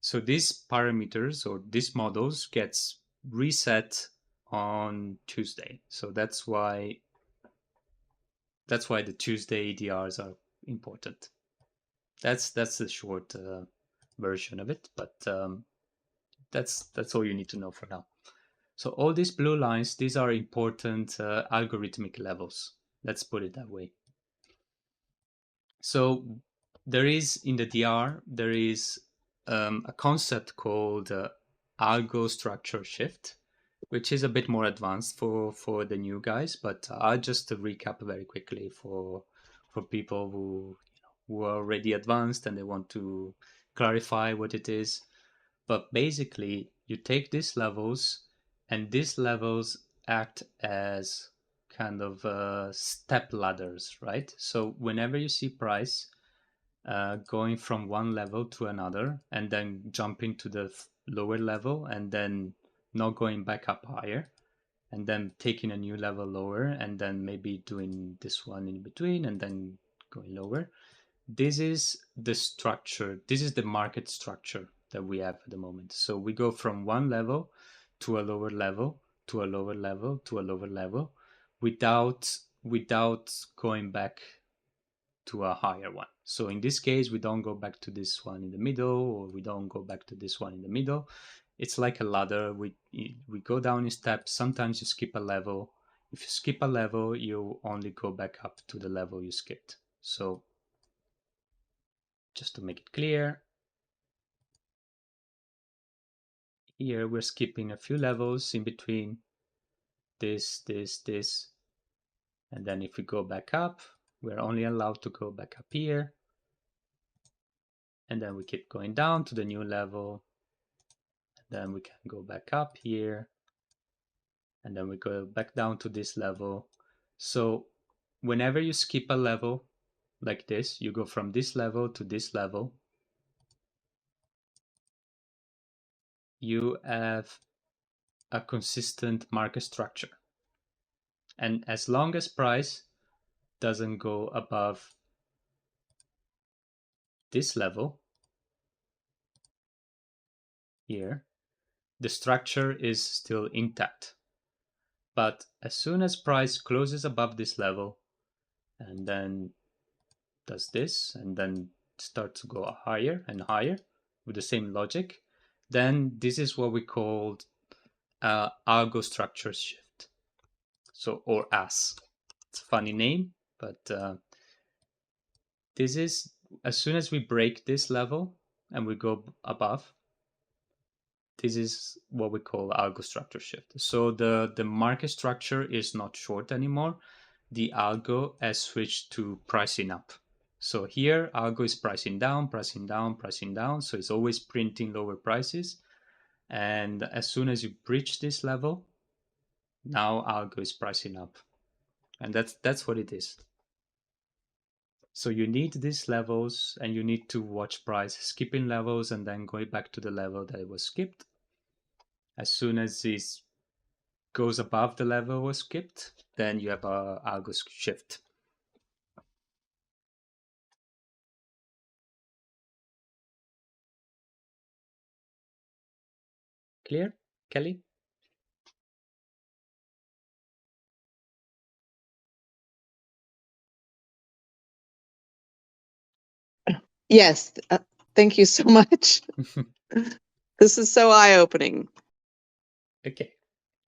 So these parameters or these models gets reset on Tuesday. So that's why the Tuesday ADRs are important. That's the short version of it, but that's all you need to know for now. So all these blue lines, these are important algorithmic levels. Let's put it that way. So there is in the DR, there is a concept called algo structure shift, which is a bit more advanced for the new guys. But I'll just recap very quickly for people who are already advanced and they want to clarify what it is. But basically, you take these levels, and these levels act as kind of step ladders, right? So whenever you see price, going from one level to another and then jumping to the lower level and then not going back up higher, and then taking a new level lower and then maybe doing this one in between and then going lower. This is the structure. This is the market structure that we have at the moment. So we go from one level to a lower level to a lower level to a lower level without going back to a higher one. So in this case, we don't go back to this one in the middle, or we don't go back to this one in the middle. It's like a ladder. We go down in steps. Sometimes you skip a level. If you skip a level, you only go back up to the level you skipped. So just to make it clear, here we're skipping a few levels in between this, and then if we go back up, we're only allowed to go back up here, and then we keep going down to the new level, and then we can go back up here, and then we go back down to this level. So whenever you skip a level like this, you go from this level to this level, you have a consistent market structure. And as long as price doesn't go above this level here, the structure is still intact. But as soon as price closes above this level and then does this and then starts to go higher and higher with the same logic, then this is what we called algo structure shift. So, or AS. It's a funny name, but this is, as soon as we break this level and we go above, this is what we call algo structure shift. So the market structure is not short anymore. The algo has switched to pricing up. So here algo is pricing down, pricing down, pricing down. So it's always printing lower prices. And as soon as you breach this level, now algo is pricing up. And that's what it is. So you need these levels and you need to watch price skipping levels and then going back to the level that it was skipped. As soon as this goes above the level was skipped, then you have a algo shift. Clear, Kelly? Yes. Thank you so much. This is so eye-opening. Okay,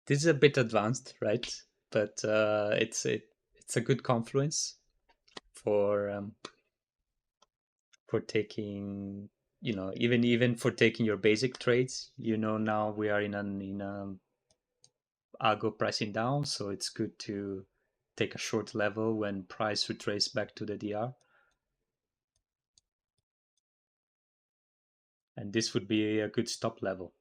this is a bit advanced, right? But it's a good confluence for taking, you know, even for taking your basic trades. You know, now we are in a algo pricing down, so it's good to take a short level when price retrace back to the DR. And this would be a good stop level,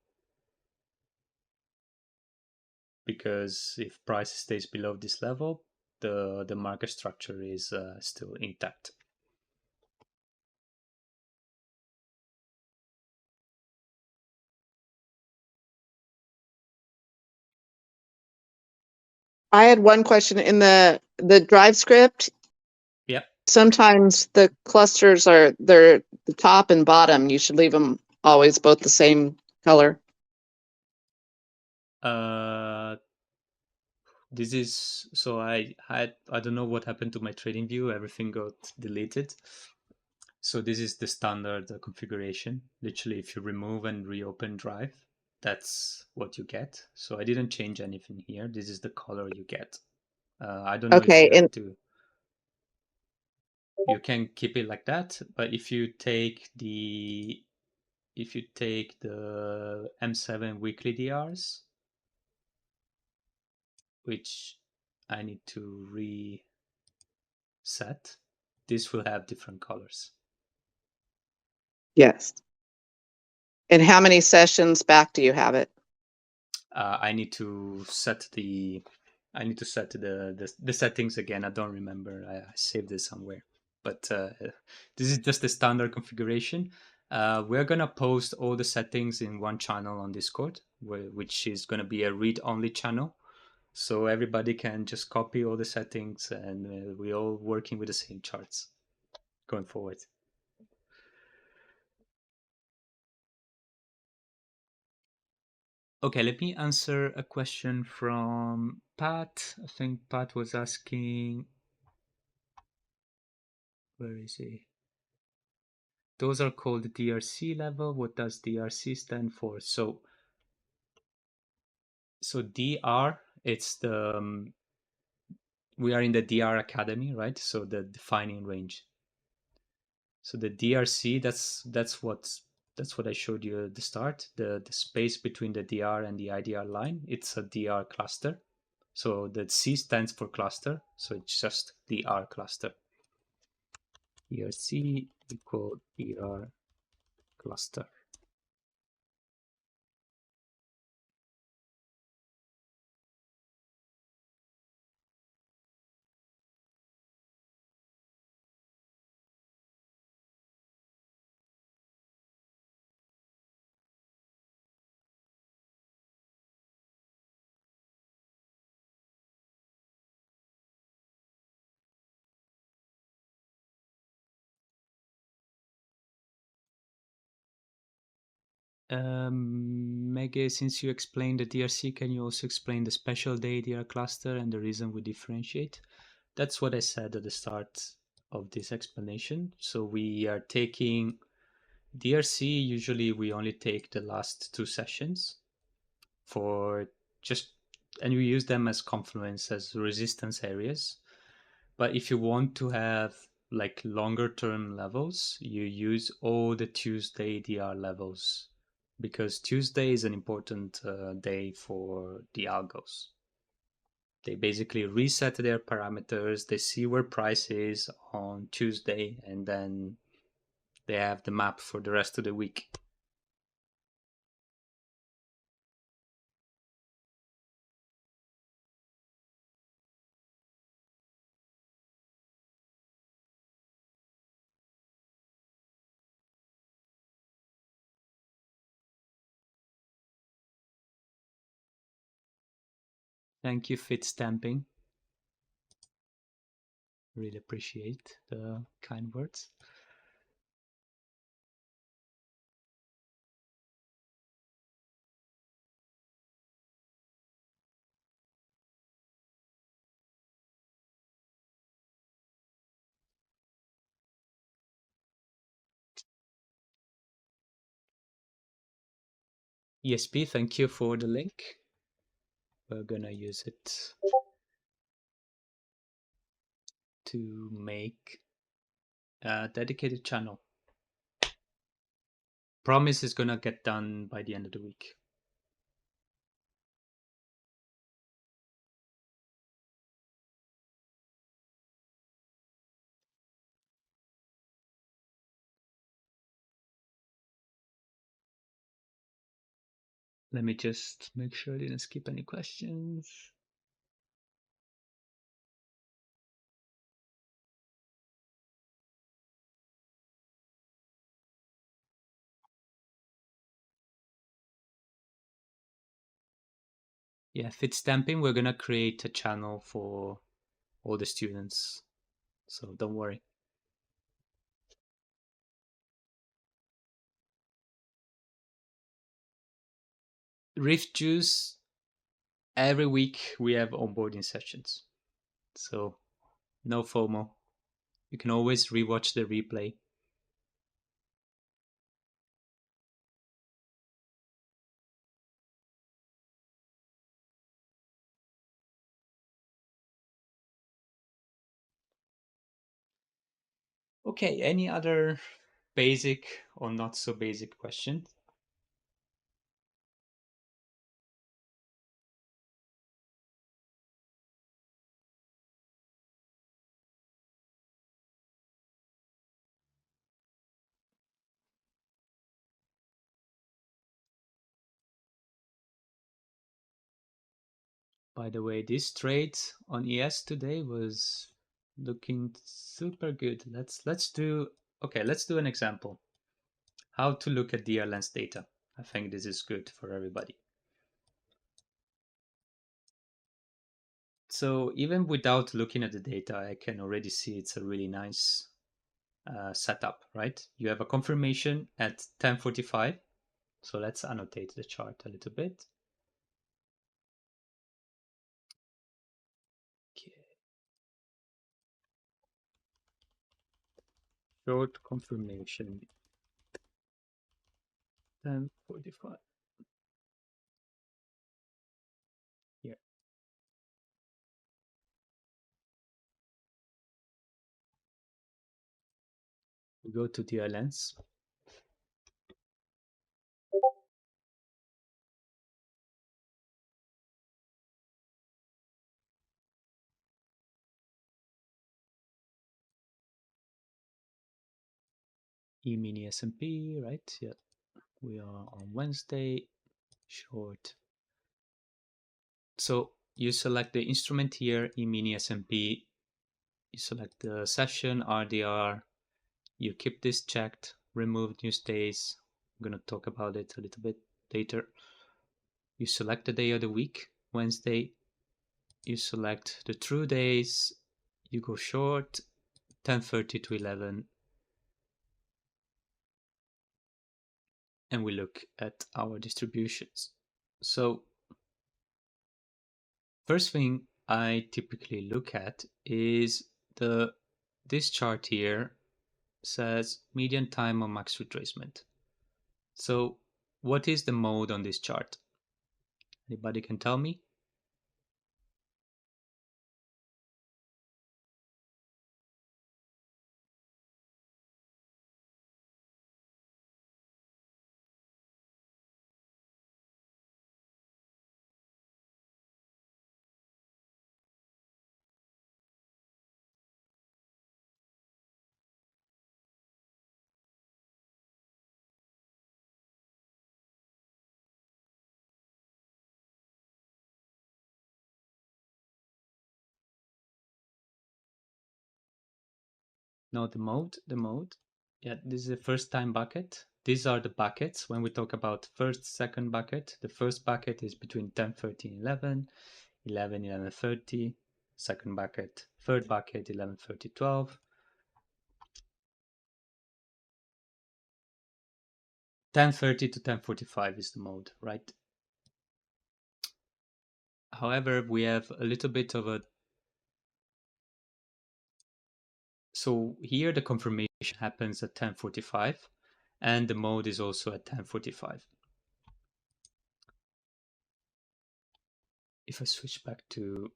because if price stays below this level, the market structure is still intact. I had one question in the drive script. Yeah. Sometimes the clusters they're the top and bottom. You should leave them always both the same color. This is, so I don't know what happened to my trading view. Everything got deleted. So this is the standard configuration. Literally, if you remove and reopen drive, that's what you get. So I didn't change anything here. This is the color you get. I don't know if Okay, you have and to. You can keep it like that, but if you take the M7 weekly DRs, which I need to reset, this will have different colors. yes. And how many sessions back do you have it? I need to set the settings again. I don't remember. I saved it somewhere. but this is just the standard configuration. We're gonna post all the settings in one channel on Discord, which is gonna be a read-only channel, so everybody can just copy all the settings, and we're all working with the same charts going forward. Okay, let me answer a question from Pat. I think Pat was asking, where is he? Those are called DRC level. What does DRC stand for? So DR, it's the we are in the DR Academy, right? So the defining range. So the DRC, that's what I showed you at the start. The space between the DR and the IDR line, it's a DR cluster. So the C stands for cluster, so it's just DR cluster. DRC equal DR cluster. Mege, since you explained the DRC, can you also explain the special day DR cluster and the reason we differentiate? That's what I said at the start of this explanation. So we are taking DRC, usually we only take the last 2 sessions for just, and we use them as confluence, as resistance areas. But if you want to have like longer term levels, you use all the Tuesday DR levels, because Tuesday is an important day for the algos. They basically reset their parameters, they see where price is on Tuesday, and then they have the map for the rest of the week. Thank you, Fit Stamping. Really appreciate the kind words. ESP, thank you for the link. We're gonna use it to make a dedicated channel. Promise is gonna get done by the end of the week. Let me just make sure I didn't skip any questions. Yeah, Fit Stamping, we're gonna create a channel for all the students, so don't worry. Rift Juice, every week we have onboarding sessions, so no FOMO. You can always rewatch the replay. Okay, any other basic or not so basic question? By the way, this trade on ES today was Looking super good. Let's do an example. How to look at DR lens data. I think this is good for everybody. So even without looking at the data, I can already see it's a really nice setup, right? You have a confirmation at 10:45. So let's annotate the chart a little bit. Okay. Short confirmation, 10:45. Here. We go to DR lens. E-mini S&P, right? Yeah. We are on Wednesday. Short. So you select the instrument here, E-mini S&P. You select the session, RDR. You keep this checked, remove new stays. I'm going to talk about it a little bit later. You select the day of the week, Wednesday. You select the true days. You go short, 10:30 to 11. And we look at our distributions. So first thing I typically look at is this chart here says median time on max retracement. So what is the mode on this chart? Anybody can tell me? No, the mode. Yeah, this is the first time bucket. These are the buckets. When we talk about first, second bucket, the first bucket is between 10:30 and 11, 11:30. Second bucket, third bucket, 11:30, 12. 10:30 to 10:45 is the mode, right? However, we have a little bit of a... So here the confirmation happens at 10:45 and the mode is also at 10:45. If I switch back to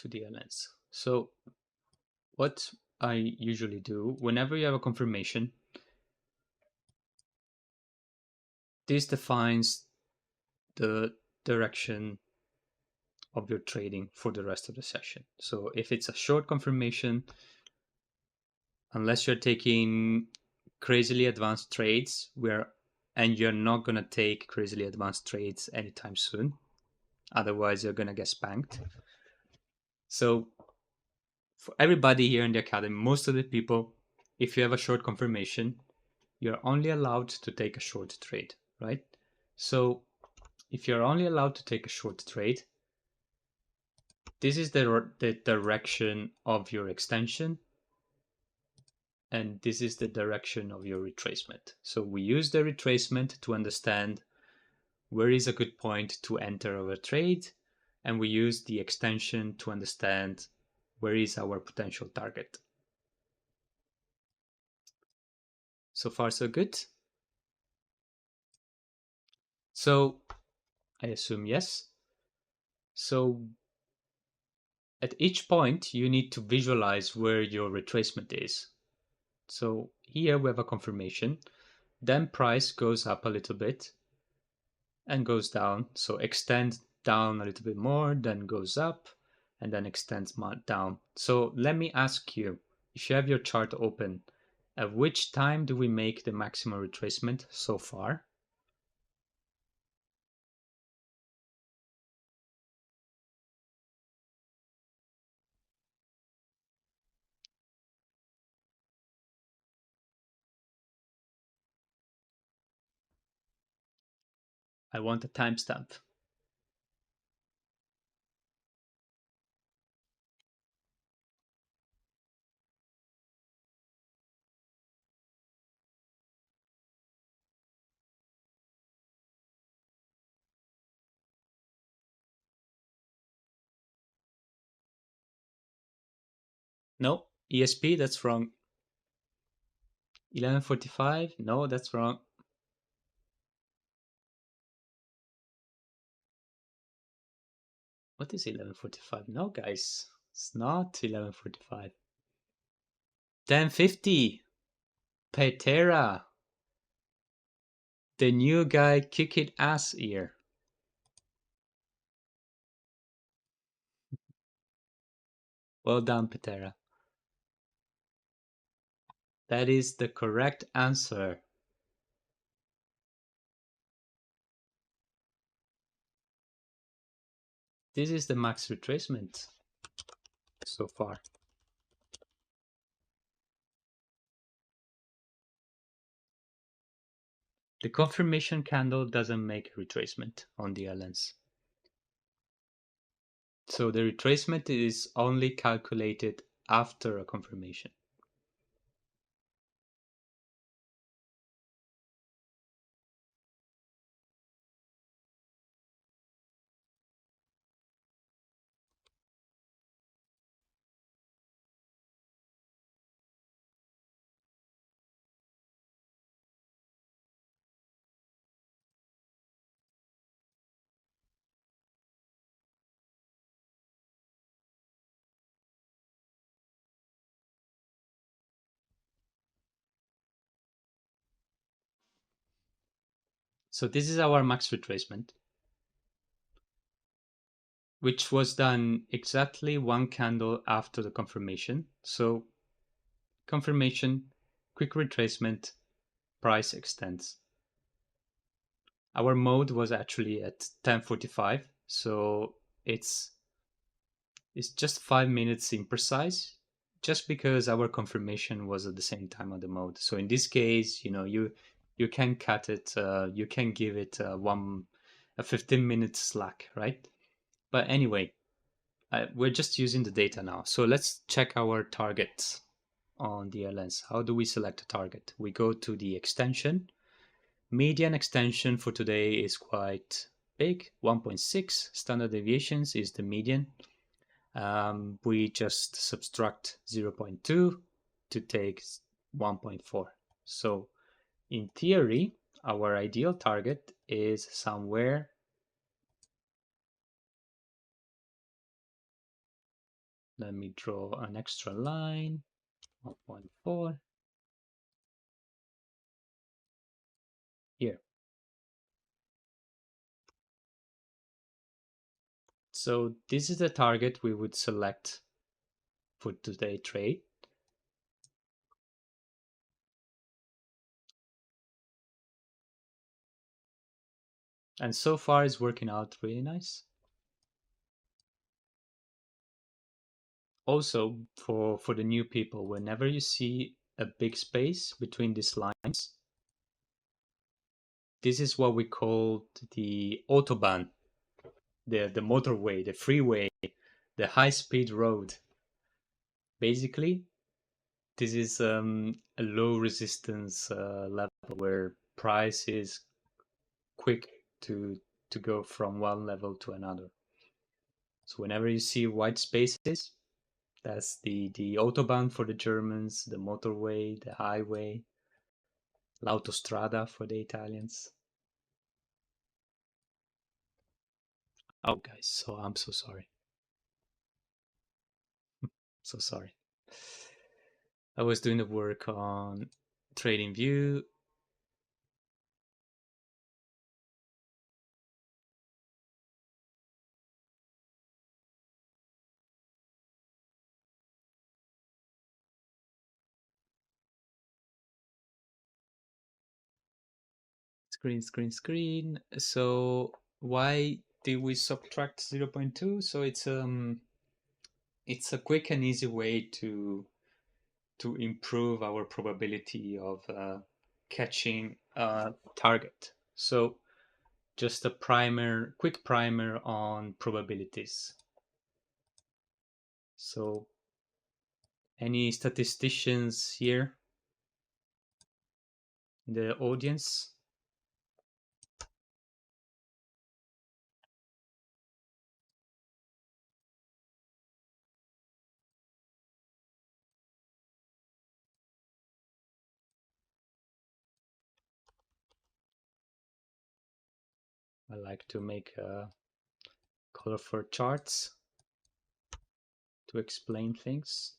the lens. So what I usually do whenever you have a confirmation, this defines the direction of your trading for the rest of the session. So if it's a short confirmation, unless you're taking crazily advanced trades, and you're not going to take crazily advanced trades anytime soon, otherwise you're going to get spanked. So for everybody here in the academy, most of the people, if you have a short confirmation, you're only allowed to take a short trade, right? So if you're only allowed to take a short trade, this is the direction of your extension, and this is the direction of your retracement. So we use the retracement to understand where is a good point to enter our trade, and we use the extension to understand where is our potential target. So far, so good. So I assume yes. So at each point, you need to visualize where your retracement is. So here we have a confirmation. Then price goes up a little bit and goes down. So extend down a little bit more, then goes up, and then extends down. So let me ask you, if you have your chart open, at which time do we make the maximum retracement so far? I want a timestamp. No, ESP, that's wrong. 11:45, no, that's wrong. What is 11:45? No, guys, it's not 11:45. 10:50. Petera, the new guy kick it ass here. Well done, Petera. That is the correct answer. This is the max retracement so far. The confirmation candle doesn't make a retracement on the LNs. So the retracement is only calculated after a confirmation. So this is our max retracement, which was done exactly one candle after the confirmation. So confirmation, quick retracement, price extends. Our mode was actually at 10:45, so it's just 5 minutes imprecise, just because our confirmation was at the same time on the mode. So in this case, you can cut it, you can give it a 15-minute slack, right? But anyway, we're just using the data now. So let's check our targets on the LNs. How do we select a target? We go to the extension. Median extension for today is quite big, 1.6. Standard deviations is the median. We just subtract 0.2 to take 1.4. So in theory, our ideal target is somewhere, let me draw an extra line, 1.4, here. So this is the target we would select for today's trade. And so far it's working out really nice. Also, for the new people, whenever you see a big space between these lines, this is what we call the autobahn, the motorway, the freeway, the high-speed road. Basically, this is a low resistance level where price is quick to go from one level to another. So whenever you see white spaces, that's the autobahn for the Germans, the motorway, the highway, l'autostrada for the Italians. Oh, guys, so I'm so sorry. So sorry. I was doing the work on TradingView. Screen. So why did we subtract 0.2? So it's a quick and easy way to improve our probability of catching a target. So just a quick primer on probabilities. So any statisticians here in the audience? I like to make colorful charts to explain things.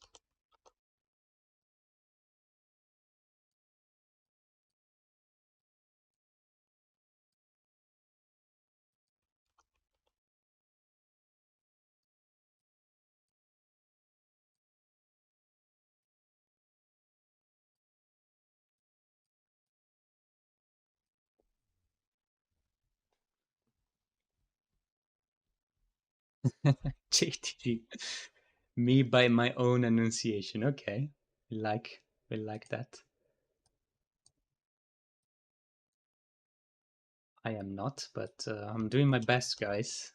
JTG, me by my own enunciation. Okay, we like that. I am not, but I'm doing my best, guys.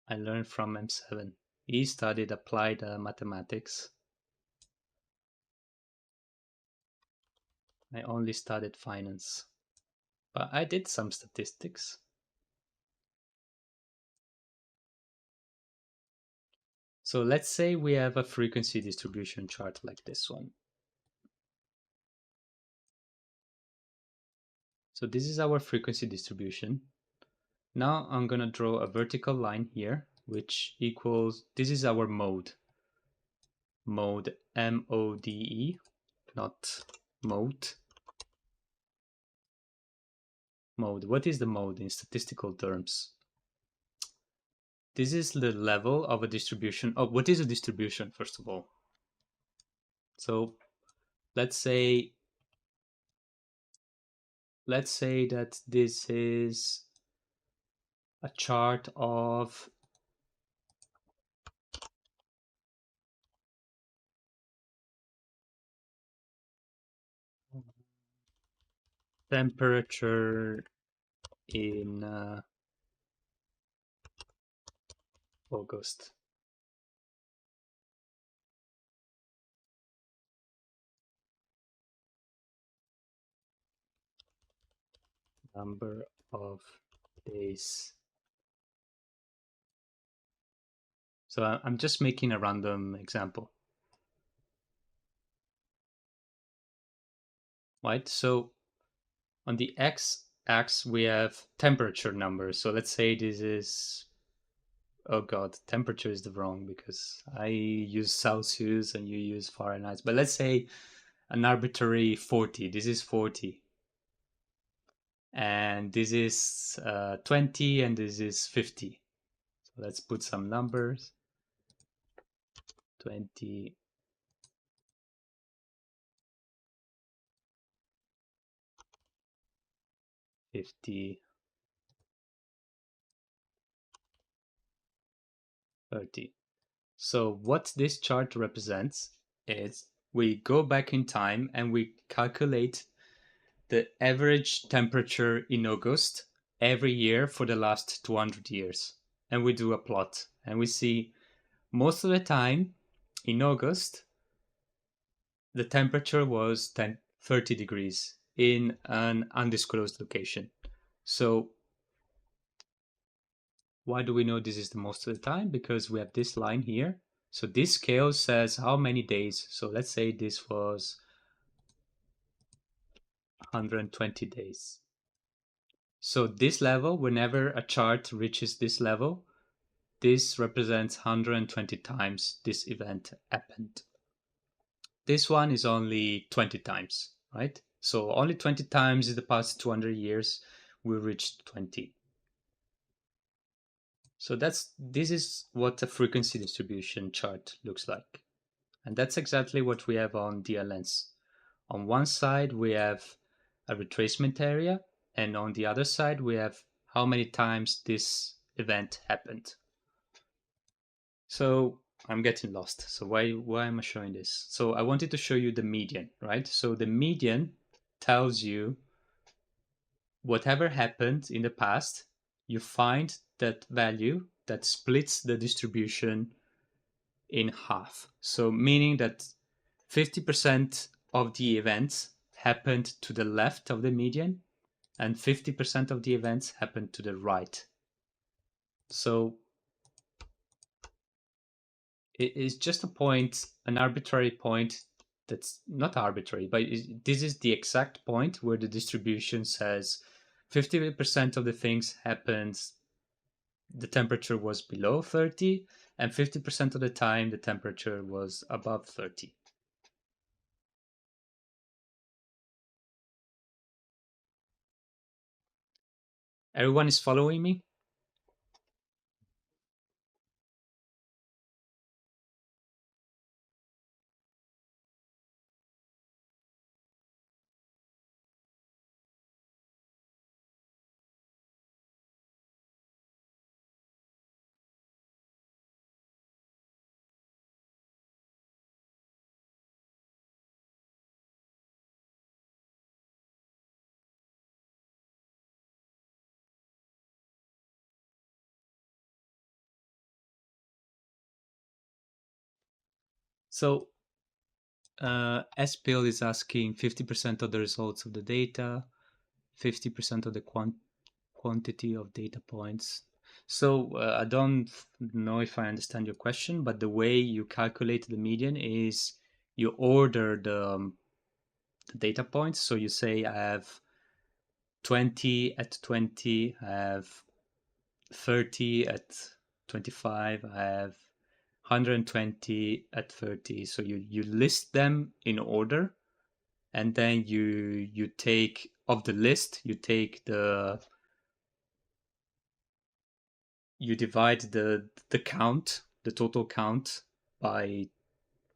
I learned from M7. He studied applied mathematics. I only studied finance, but I did some statistics. So let's say we have a frequency distribution chart like this one. So this is our frequency distribution. Now I'm gonna draw a vertical line here, which equals, this is our mode. Mode, M-O-D-E, not mode. Mode, what is the mode in statistical terms? This is the level of a distribution. Oh, what is a distribution, first of all? So let's say that this is a chart of temperature in August. Number of days. So I'm just making a random example. Right, so on the x-axis we have temperature numbers. So let's say this is, oh god, temperature is the wrong because I use Celsius and you use Fahrenheit. But let's say an arbitrary 40. This is 40. And this is 20 and this is 50. So let's put some numbers. 20, 50, 30. So what this chart represents is we go back in time and we calculate the average temperature in August every year for the last 200 years. And we do a plot and we see most of the time in August, the temperature was 30 degrees in an undisclosed location. So why do we know this is the most of the time? Because we have this line here. So this scale says how many days. So let's say this was 120 days. So this level, whenever a chart reaches this level, this represents 120 times this event happened. This one is only 20 times, right? So only 20 times in the past 200 years, we reached 20. So this is what a frequency distribution chart looks like. And that's exactly what we have on DLNs. On one side, we have a retracement area, and on the other side, we have how many times this event happened. So I'm getting lost. So why am I showing this? So I wanted to show you the median, right? So the median tells you whatever happened in the past, you find that value that splits the distribution in half. So meaning that 50% of the events happened to the left of the median and 50% of the events happened to the right. So it is just a point, an arbitrary point that's not arbitrary, but this is the exact point where the distribution says 50% of the things happens, the temperature was below 30, and 50% of the time the temperature was above 30. Everyone is following me? So SPIL is asking 50% of the results of the data, 50% of the quantity of data points. So I don't know if I understand your question, but the way you calculate the median is you order the data points. So you say I have 20 at 20, I have 30 at 25, I have 120 at 30. So you list them in order, and then you take of the list, you divide the count, the total count, by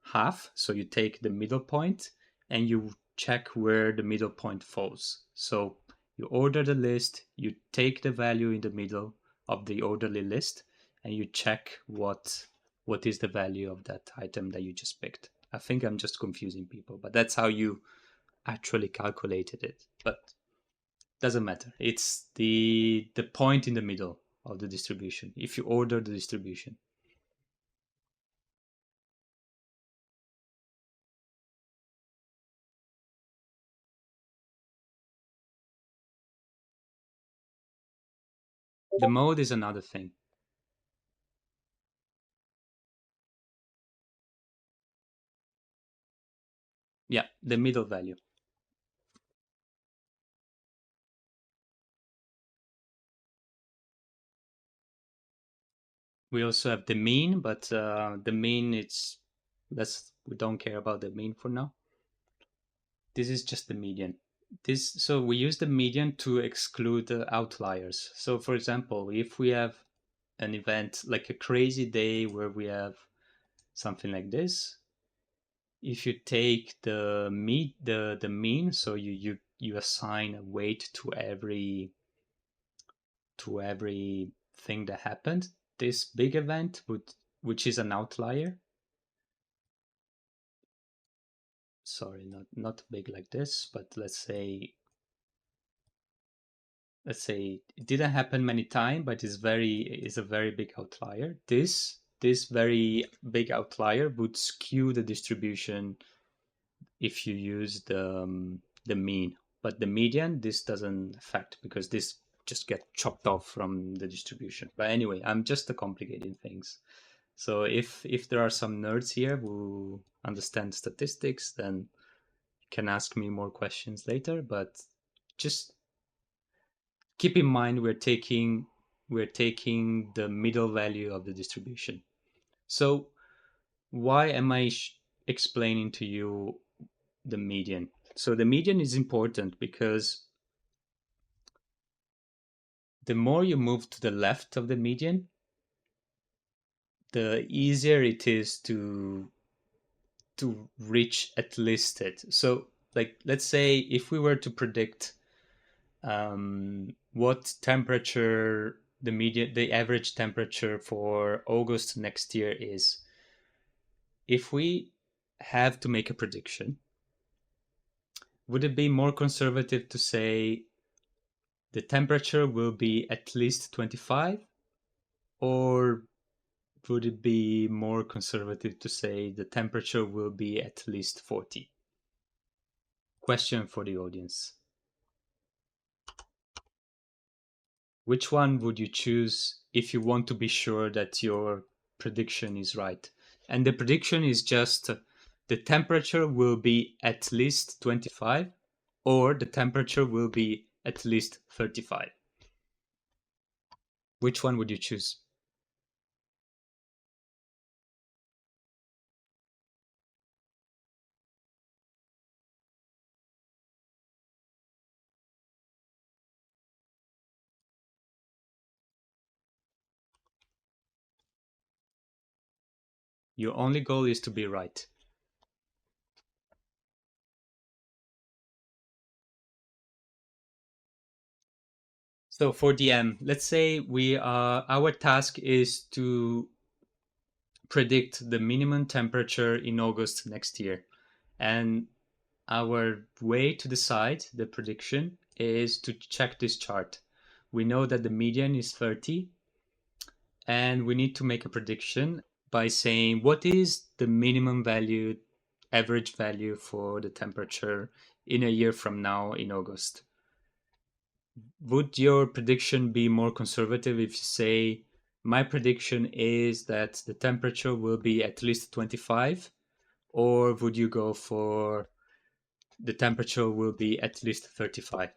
half. So you take the middle point and you check where the middle point falls. So you order the list, you take the value in the middle of the orderly list, and you check what is the value of that item that you just picked. I think I'm just confusing people, but that's how you actually calculated it. But doesn't matter. It's the point in the middle of the distribution if you order the distribution. The mode is another thing. Yeah, the middle value. We also have the mean, but the mean, we don't care about the mean for now. This is just the median. So we use the median to exclude the outliers. So for example, if we have an event like a crazy day where we have something like this, if you take the mean, so you assign a weight to every thing that happened, this big event which is an outlier, sorry, not big like this, but let's say it didn't happen many times, but is a very big outlier. This very big outlier would skew the distribution if you use the mean, but the median, this doesn't affect because this just get chopped off from the distribution. But anyway, I'm just complicating things. So if there are some nerds here who understand statistics, then you can ask me more questions later. But just keep in mind we're taking the middle value of the distribution. So why am I explaining to you the median? So the median is important because the more you move to the left of the median, the easier it is to reach at least it. So like, let's say if we were to predict what temperature the average temperature for August next year is, if we have to make a prediction, would it be more conservative to say the temperature will be at least 25, or would it be more conservative to say the temperature will be at least 40? Question for the audience. Which one would you choose if you want to be sure that your prediction is right? And the prediction is just the temperature will be at least 25, or the temperature will be at least 35. Which one would you choose? Your only goal is to be right. So for DM, let's say our task is to predict the minimum temperature in August next year. And our way to decide the prediction is to check this chart. We know that the median is 30, and we need to make a prediction by saying what is the minimum value, average value for the temperature in a year from now in August. Would your prediction be more conservative if you say, my prediction is that the temperature will be at least 25, or would you go for the temperature will be at least 35?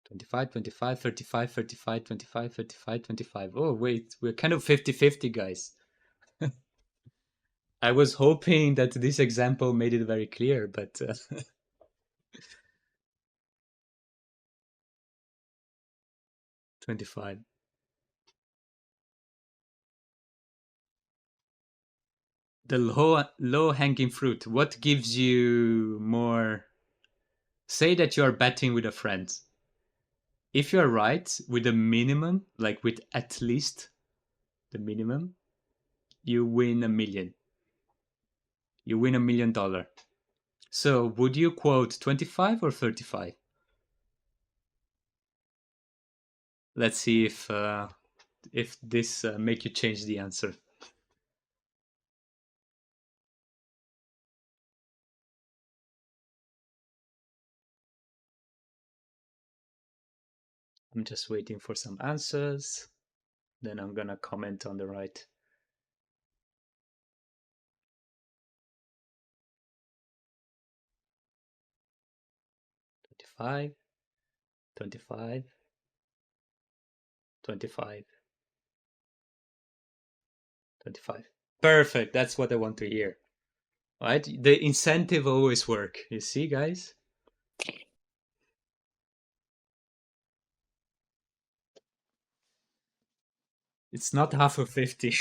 25, 25, 35, 35, 25, 35, 25. Oh, wait, we're kind of 50-50, guys. I was hoping that this example made it very clear, but 25. The low hanging fruit. What gives you more? Say that you are betting with a friend. If you are right with the minimum, like with at least the minimum, you win $1 million. You win $1 million. So would you quote 25 or 35? Let's see if this make you change the answer. I'm just waiting for some answers. Then I'm gonna comment on the right. 25, 25, 25, 25. Perfect. That's what I want to hear. Right? The incentive always work. You see, guys? It's not half of 50.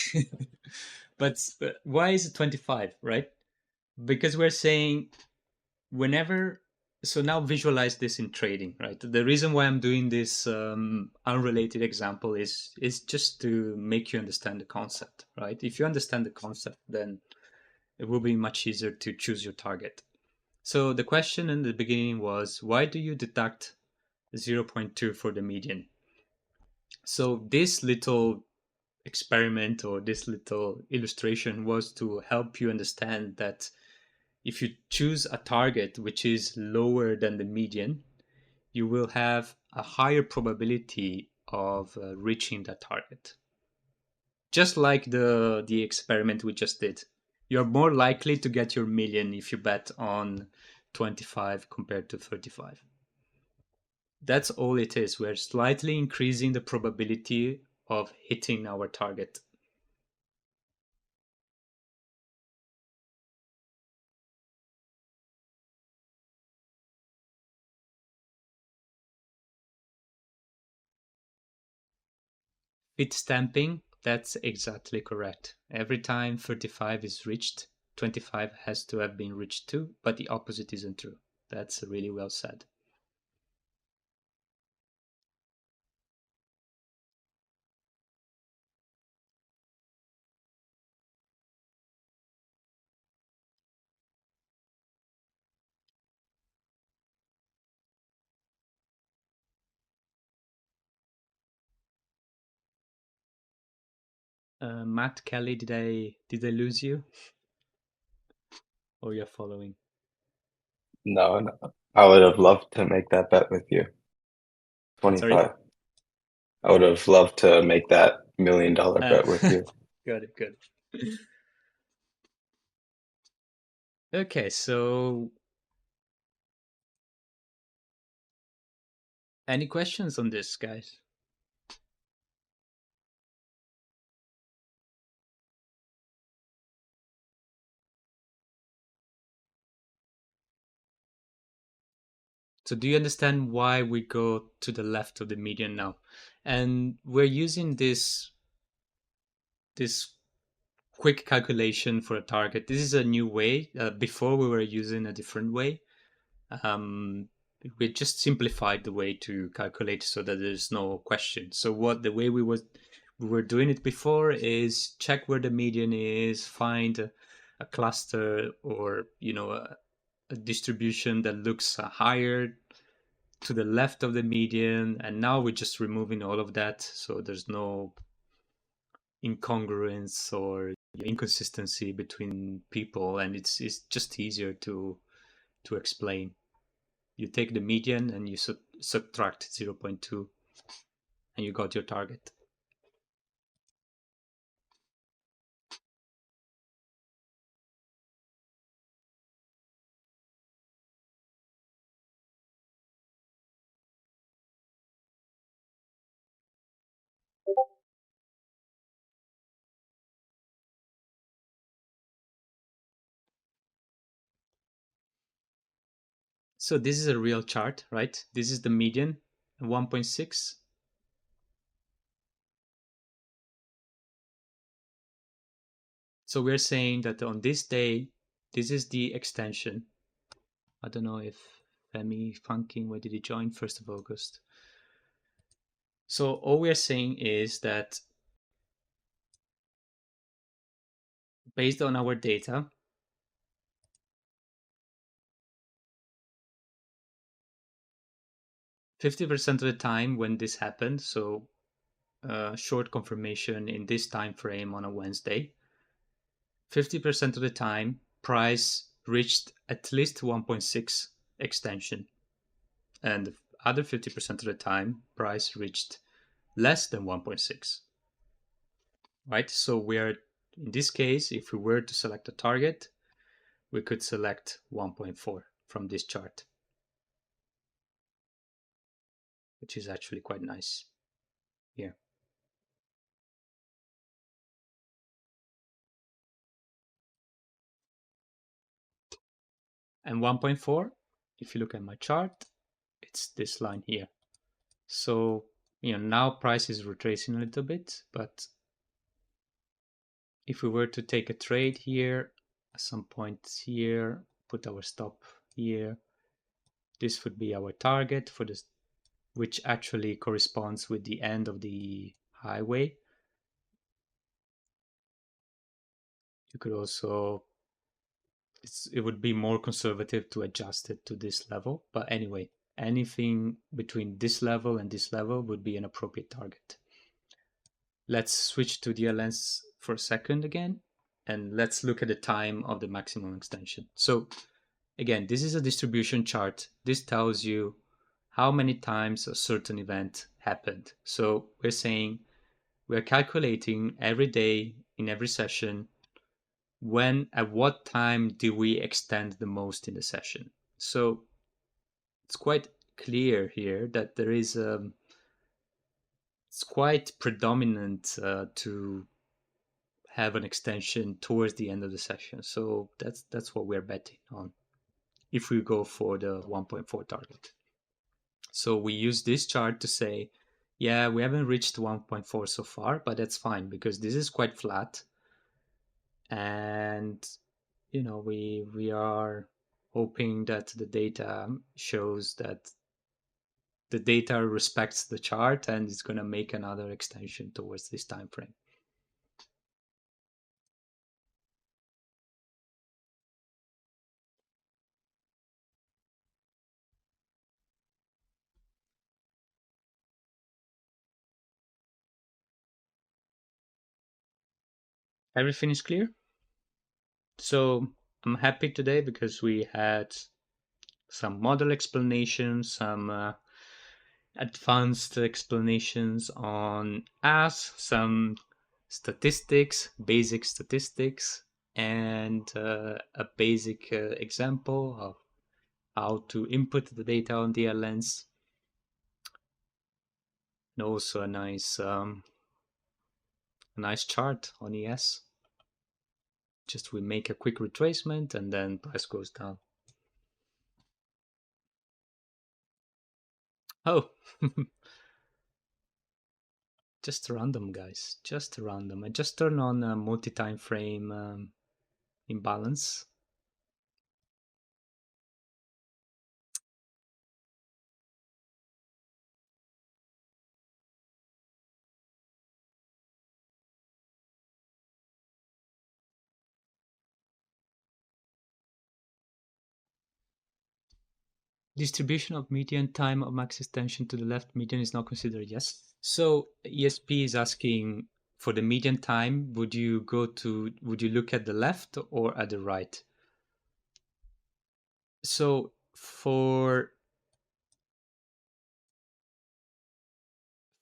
But why is it 25, right? Because we're saying whenever, so now visualize this in trading, right? The reason why I'm doing this unrelated example is just to make you understand the concept, right? If you understand the concept, then it will be much easier to choose your target. So the question in the beginning was, why do you deduct 0.2 for the median? So this little experiment or this little illustration was to help you understand that if you choose a target which is lower than the median, you will have a higher probability of reaching that target. Just like the experiment we just did. You're more likely to get your million if you bet on 25 compared to 35. That's all it is. We're slightly increasing the probability of hitting our target. Fit stamping, that's exactly correct. Every time 35 is reached, 25 has to have been reached too, but the opposite isn't true. That's really well said. Matt, Kelly, did I lose you? Or you're following? No, no. I would have loved to make that bet with you. Sorry? 25. I would have loved to make that $1 million bet with you. Got it, good. Okay, so any questions on this, guys? So do you understand why we go to the left of the median now? And we're using this quick calculation for a target. This is a new way. Before we were using a different way. We just simplified the way to calculate so that there's no question. So the way we were doing it before is check where the median is, find a cluster or a distribution that looks higher to the left of the median, and now we're just removing all of that, so there's no incongruence or inconsistency between people, and it's just easier to explain. You take the median and you subtract 0.2 and you got your target. So this is a real chart, right? This is the median, 1.6. So we're saying that on this day, this is the extension. I don't know if Femi Funking, where did he join? 1st of August. So all we're saying is that based on our data, 50% of the time when this happened, so short confirmation in this time frame on a Wednesday, 50% of the time price reached at least 1.6 extension, and the other 50% of the time price reached less than 1.6, right? So we're, in this case, if we were to select a target, we could select 1.4 from this chart, which is actually quite nice here. And 1.4, if you look at my chart, it's this line here. So, now price is retracing a little bit, but if we were to take a trade here, at some point here, put our stop here, this would be our target for this, which actually corresponds with the end of the highway. You could also, it would be more conservative to adjust it to this level. But anyway, anything between this level and this level would be an appropriate target. Let's switch to the lens for a second again, and let's look at the time of the maximum extension. So again, this is a distribution chart. This tells you how many times a certain event happened. So we're saying we're calculating every day in every session at what time do we extend the most in the session. So it's quite clear here that there is it's quite predominant to have an extension towards the end of the session. So that's what we're betting on if we go for the 1.4 target. So we use this chart to say, yeah, we haven't reached 1.4 so far, but that's fine because this is quite flat. And, we are hoping that the data shows that the data respects the chart and it's going to make another extension towards this time frame. Everything is clear? So I'm happy today because we had some model explanations, some advanced explanations on us, some statistics, basic statistics, and a basic example of how to input the data on DLLens, and also a nice chart on ES. Just we make a quick retracement and then price goes down. Oh, just random, guys. Just random. I just turn on a multi-time frame imbalance. Distribution of median time of max extension to the left median is not considered, yes. So ESP is asking for the median time, would you look at the left or at the right? So for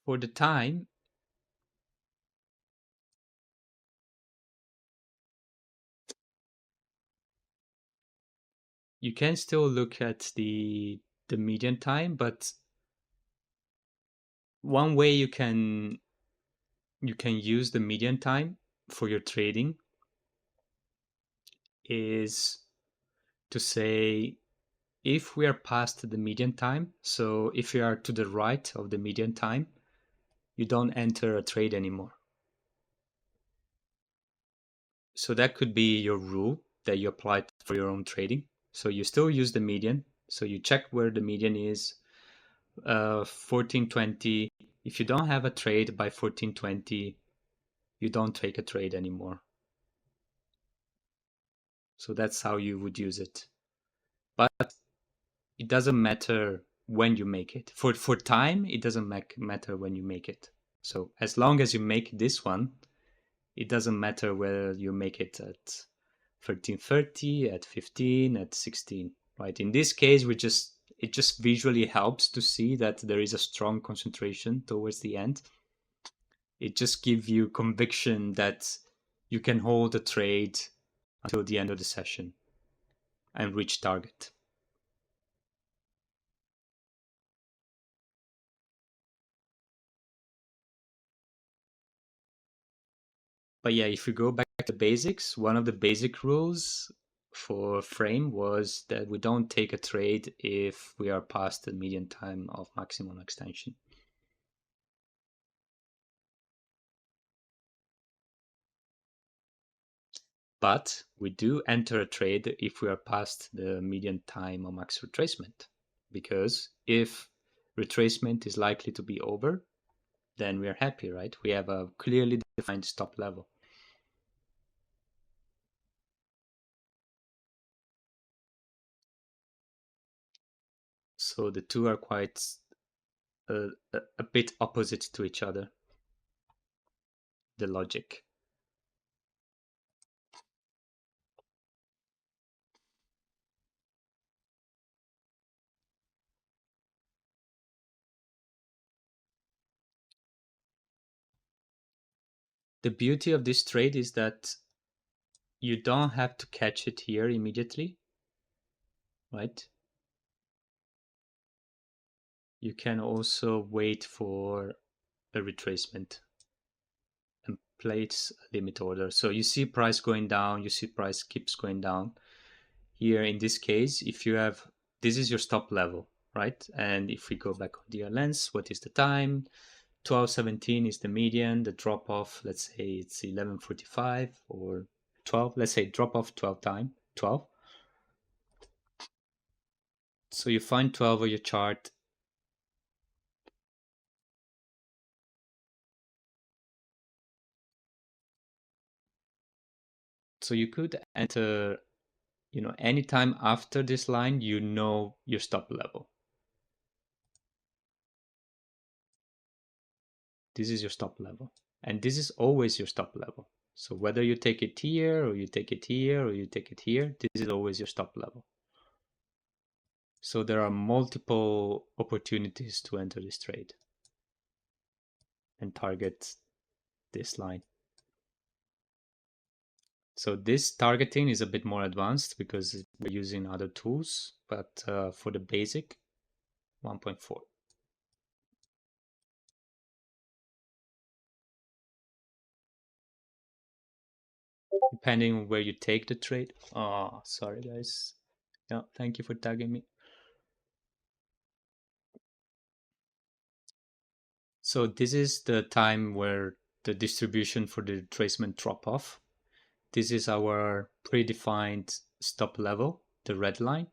the time, you can still look at the median time, but one way you can use the median time for your trading is to say, if we are past the median time, so if you are to the right of the median time, you don't enter a trade anymore. So that could be your rule that you apply for your own trading. So you still use the median. So you check where the median is, 1420. If you don't have a trade by 1420, you don't take a trade anymore. So that's how you would use it. But it doesn't matter when you make it. For time, it doesn't matter when you make it. So as long as you make this one, it doesn't matter whether you make it at 1330, at 15, at 16, right? In this case, it just visually helps to see that there is a strong concentration towards the end. It just gives you conviction that you can hold a trade until the end of the session and reach target. But yeah, if we go back to basics, one of the basic rules for frame was that we don't take a trade if we are past the median time of maximum extension. But we do enter a trade if we are past the median time of max retracement, because if retracement is likely to be over, then we are happy, right? We have a clearly defined stop level. So the two are quite a bit opposite to each other, the logic. The beauty of this trade is that you don't have to catch it here immediately, right? You can also wait for a retracement and place a limit order. So you see price going down, you see price keeps going down. Here in this case, if you have, this is your stop level, right? And if we go back on DLLens, what is the time? 12:17 is the median. The drop off, let's say it's 11:45 or 12. Let's say drop off 12 time, 12. So you find 12 on your chart. So you could enter, anytime after this line, your stop level. This is your stop level. And this is always your stop level. So whether you take it here, or you take it here, or you take it here, this is always your stop level. So there are multiple opportunities to enter this trade and target this line. So this targeting is a bit more advanced because we're using other tools, but for the basic, 1.4. Depending on where you take the trade. Oh, sorry guys. Yeah, thank you for tagging me. So this is the time where the distribution for the retracement drop off. This is our predefined stop level, the red line.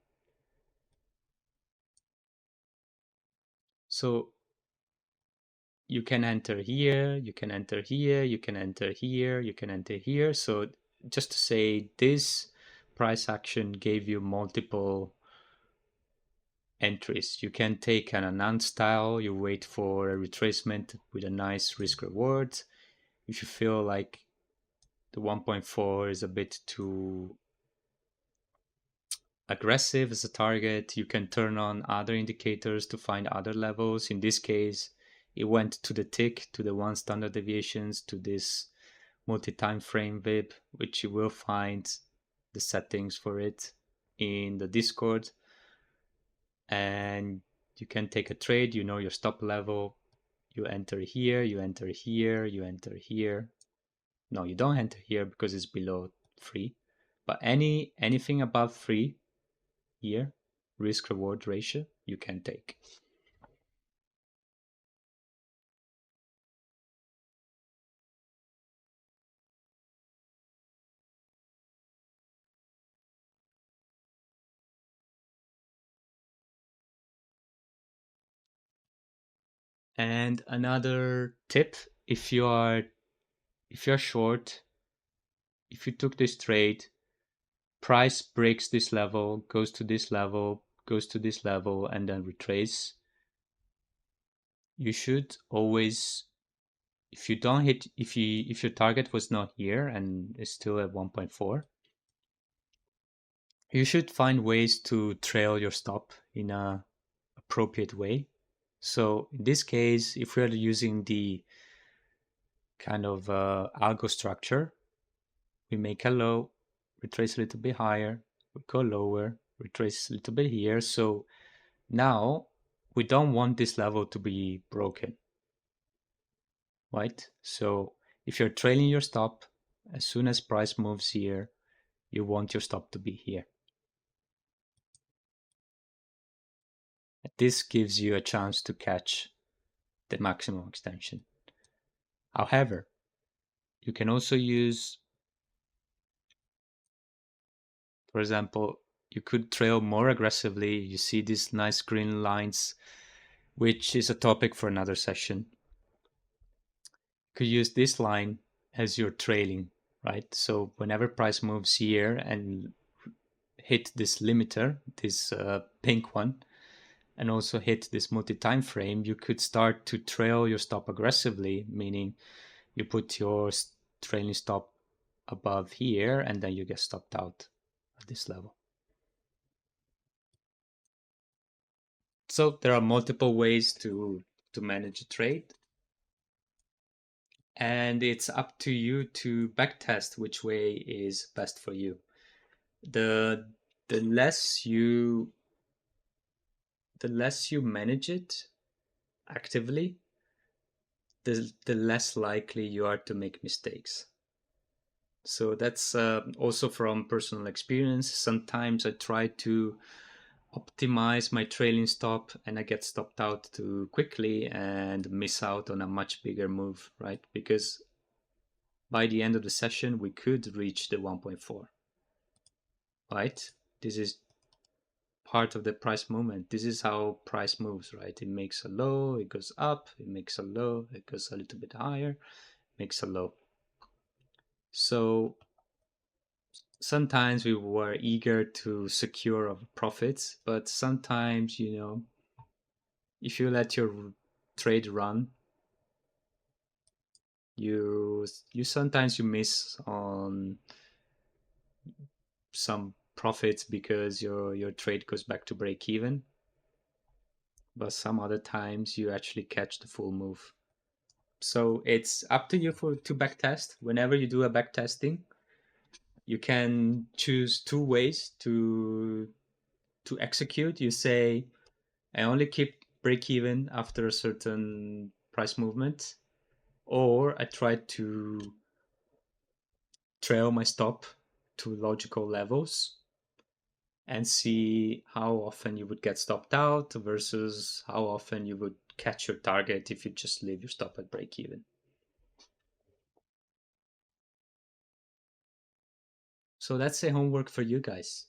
So you can enter here, you can enter here, you can enter here, you can enter here. So just to say, this price action gave you multiple entries. You can take an announce style, you wait for a retracement with a nice risk reward. If you feel like the 1.4 is a bit too aggressive as a target, you can turn on other indicators to find other levels. In this case, it went to the tick, to the 1 standard deviations, to this multi-time frame VIB, which you will find the settings for it in the Discord. And you can take a trade, you know your stop level, you enter here, you enter here, you enter here. No, you don't enter here because it's below 3. But anything above 3 here, risk reward ratio, you can take. And another tip, if you're short, if you took this trade, price breaks this level, goes to this level, goes to this level, and then retrace, you should always, if you don't hit, if your target was not here and is still at 1.4, you should find ways to trail your stop in a appropriate way. So in this case, if we're using the kind of algo structure, we make a low, retrace a little bit higher, we go lower, retrace a little bit here. So now we don't want this level to be broken, right? So if you're trailing your stop, as soon as price moves here, you want your stop to be here. This gives you a chance to catch the maximum extension. However, you can also use, for example, you could trail more aggressively. You see these nice green lines, which is a topic for another session. You could use this line as your trailing, right? So whenever price moves here and hit this limiter, this pink one, and also hit this multi-time frame, you could start to trail your stop aggressively, meaning you put your trailing stop above here and then you get stopped out at this level. So there are multiple ways to manage a trade, and it's up to you to backtest which way is best for you. The less you manage it actively, the less likely you are to make mistakes. So that's also from personal experience. Sometimes I try to optimize my trailing stop and I get stopped out too quickly and miss out on a much bigger move, right? Because by the end of the session, we could reach the 1.4, right? This is part of the price movement. This is how price moves, right? It makes a low, it goes up, it makes a low, it goes a little bit higher, makes a low. So sometimes we were eager to secure our profits, but sometimes, you know, if you let your trade run, You sometimes you miss on some profits because your trade goes back to break even, but some other times you actually catch the full move. So it's up to you to backtest. Whenever you do a backtesting, you can choose two ways to execute. You say, I only keep break even after a certain price movement, or I try to trail my stop to logical levels and see how often you would get stopped out versus how often you would catch your target if you just leave your stop at break even. So that's a homework for you guys.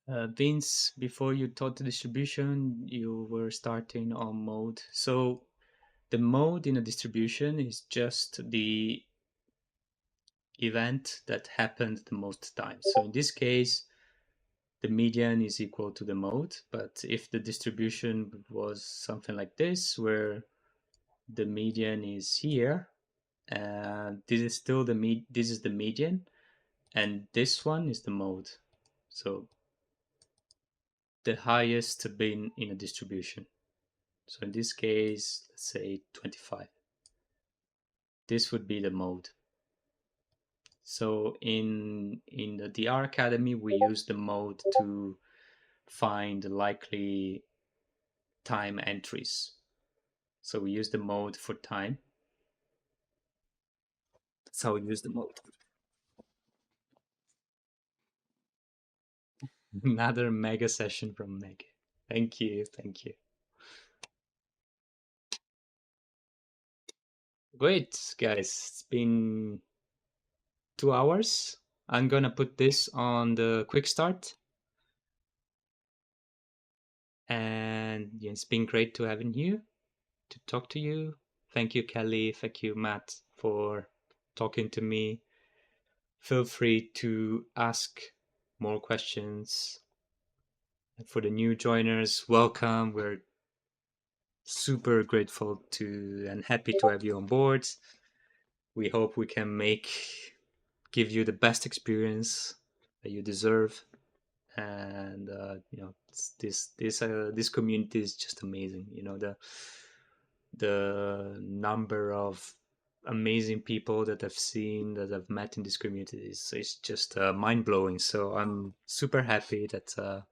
Vince, before you taught the distribution, you were starting on mode. So the mode in a distribution is just the event that happened the most times. So in this case, the median is equal to the mode. But if the distribution was something like this, where the median is here, and this is still this is the median, and this one is the mode. So the highest bin in a distribution. So in this case, let's say 25. This would be the mode. So in the DR Academy, we use the mode to find likely time entries. So we use the mode for time. That's how we use the mode. Another mega session from Meg. Thank you. Thank you. Great, guys. It's been 2 hours. I'm gonna put this on the quick start. And yeah, it's been great to have you, to talk to you. Thank you, Kelly. Thank you, Matt, for talking to me. Feel free to ask more questions. And for the new joiners, welcome. We're super grateful to and happy to have you on board. We hope we can give you the best experience that you deserve. And you know, this community is just amazing. You know, the number of amazing people that I've seen, that I've met in this community is just mind blowing. So I'm super happy that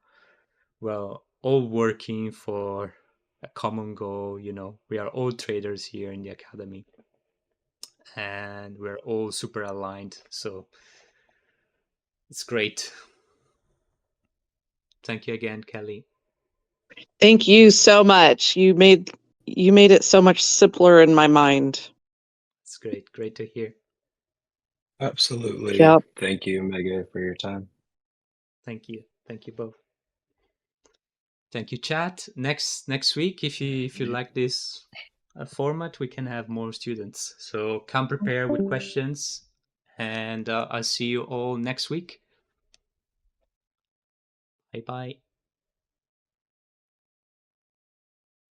we're all working for a common goal. You know, we are all traders here in the academy, and we're all super aligned. So it's great. Thank you again, Kelly. Thank you so much. You made it so much simpler in my mind. It's great. Great to hear. Absolutely. Yep. Thank you, Megan, for your time. Thank you. Thank you both. Thank you, chat. Next week, if you like this format, we can have more students. So come prepare with questions, and I'll see you all next week. Bye bye.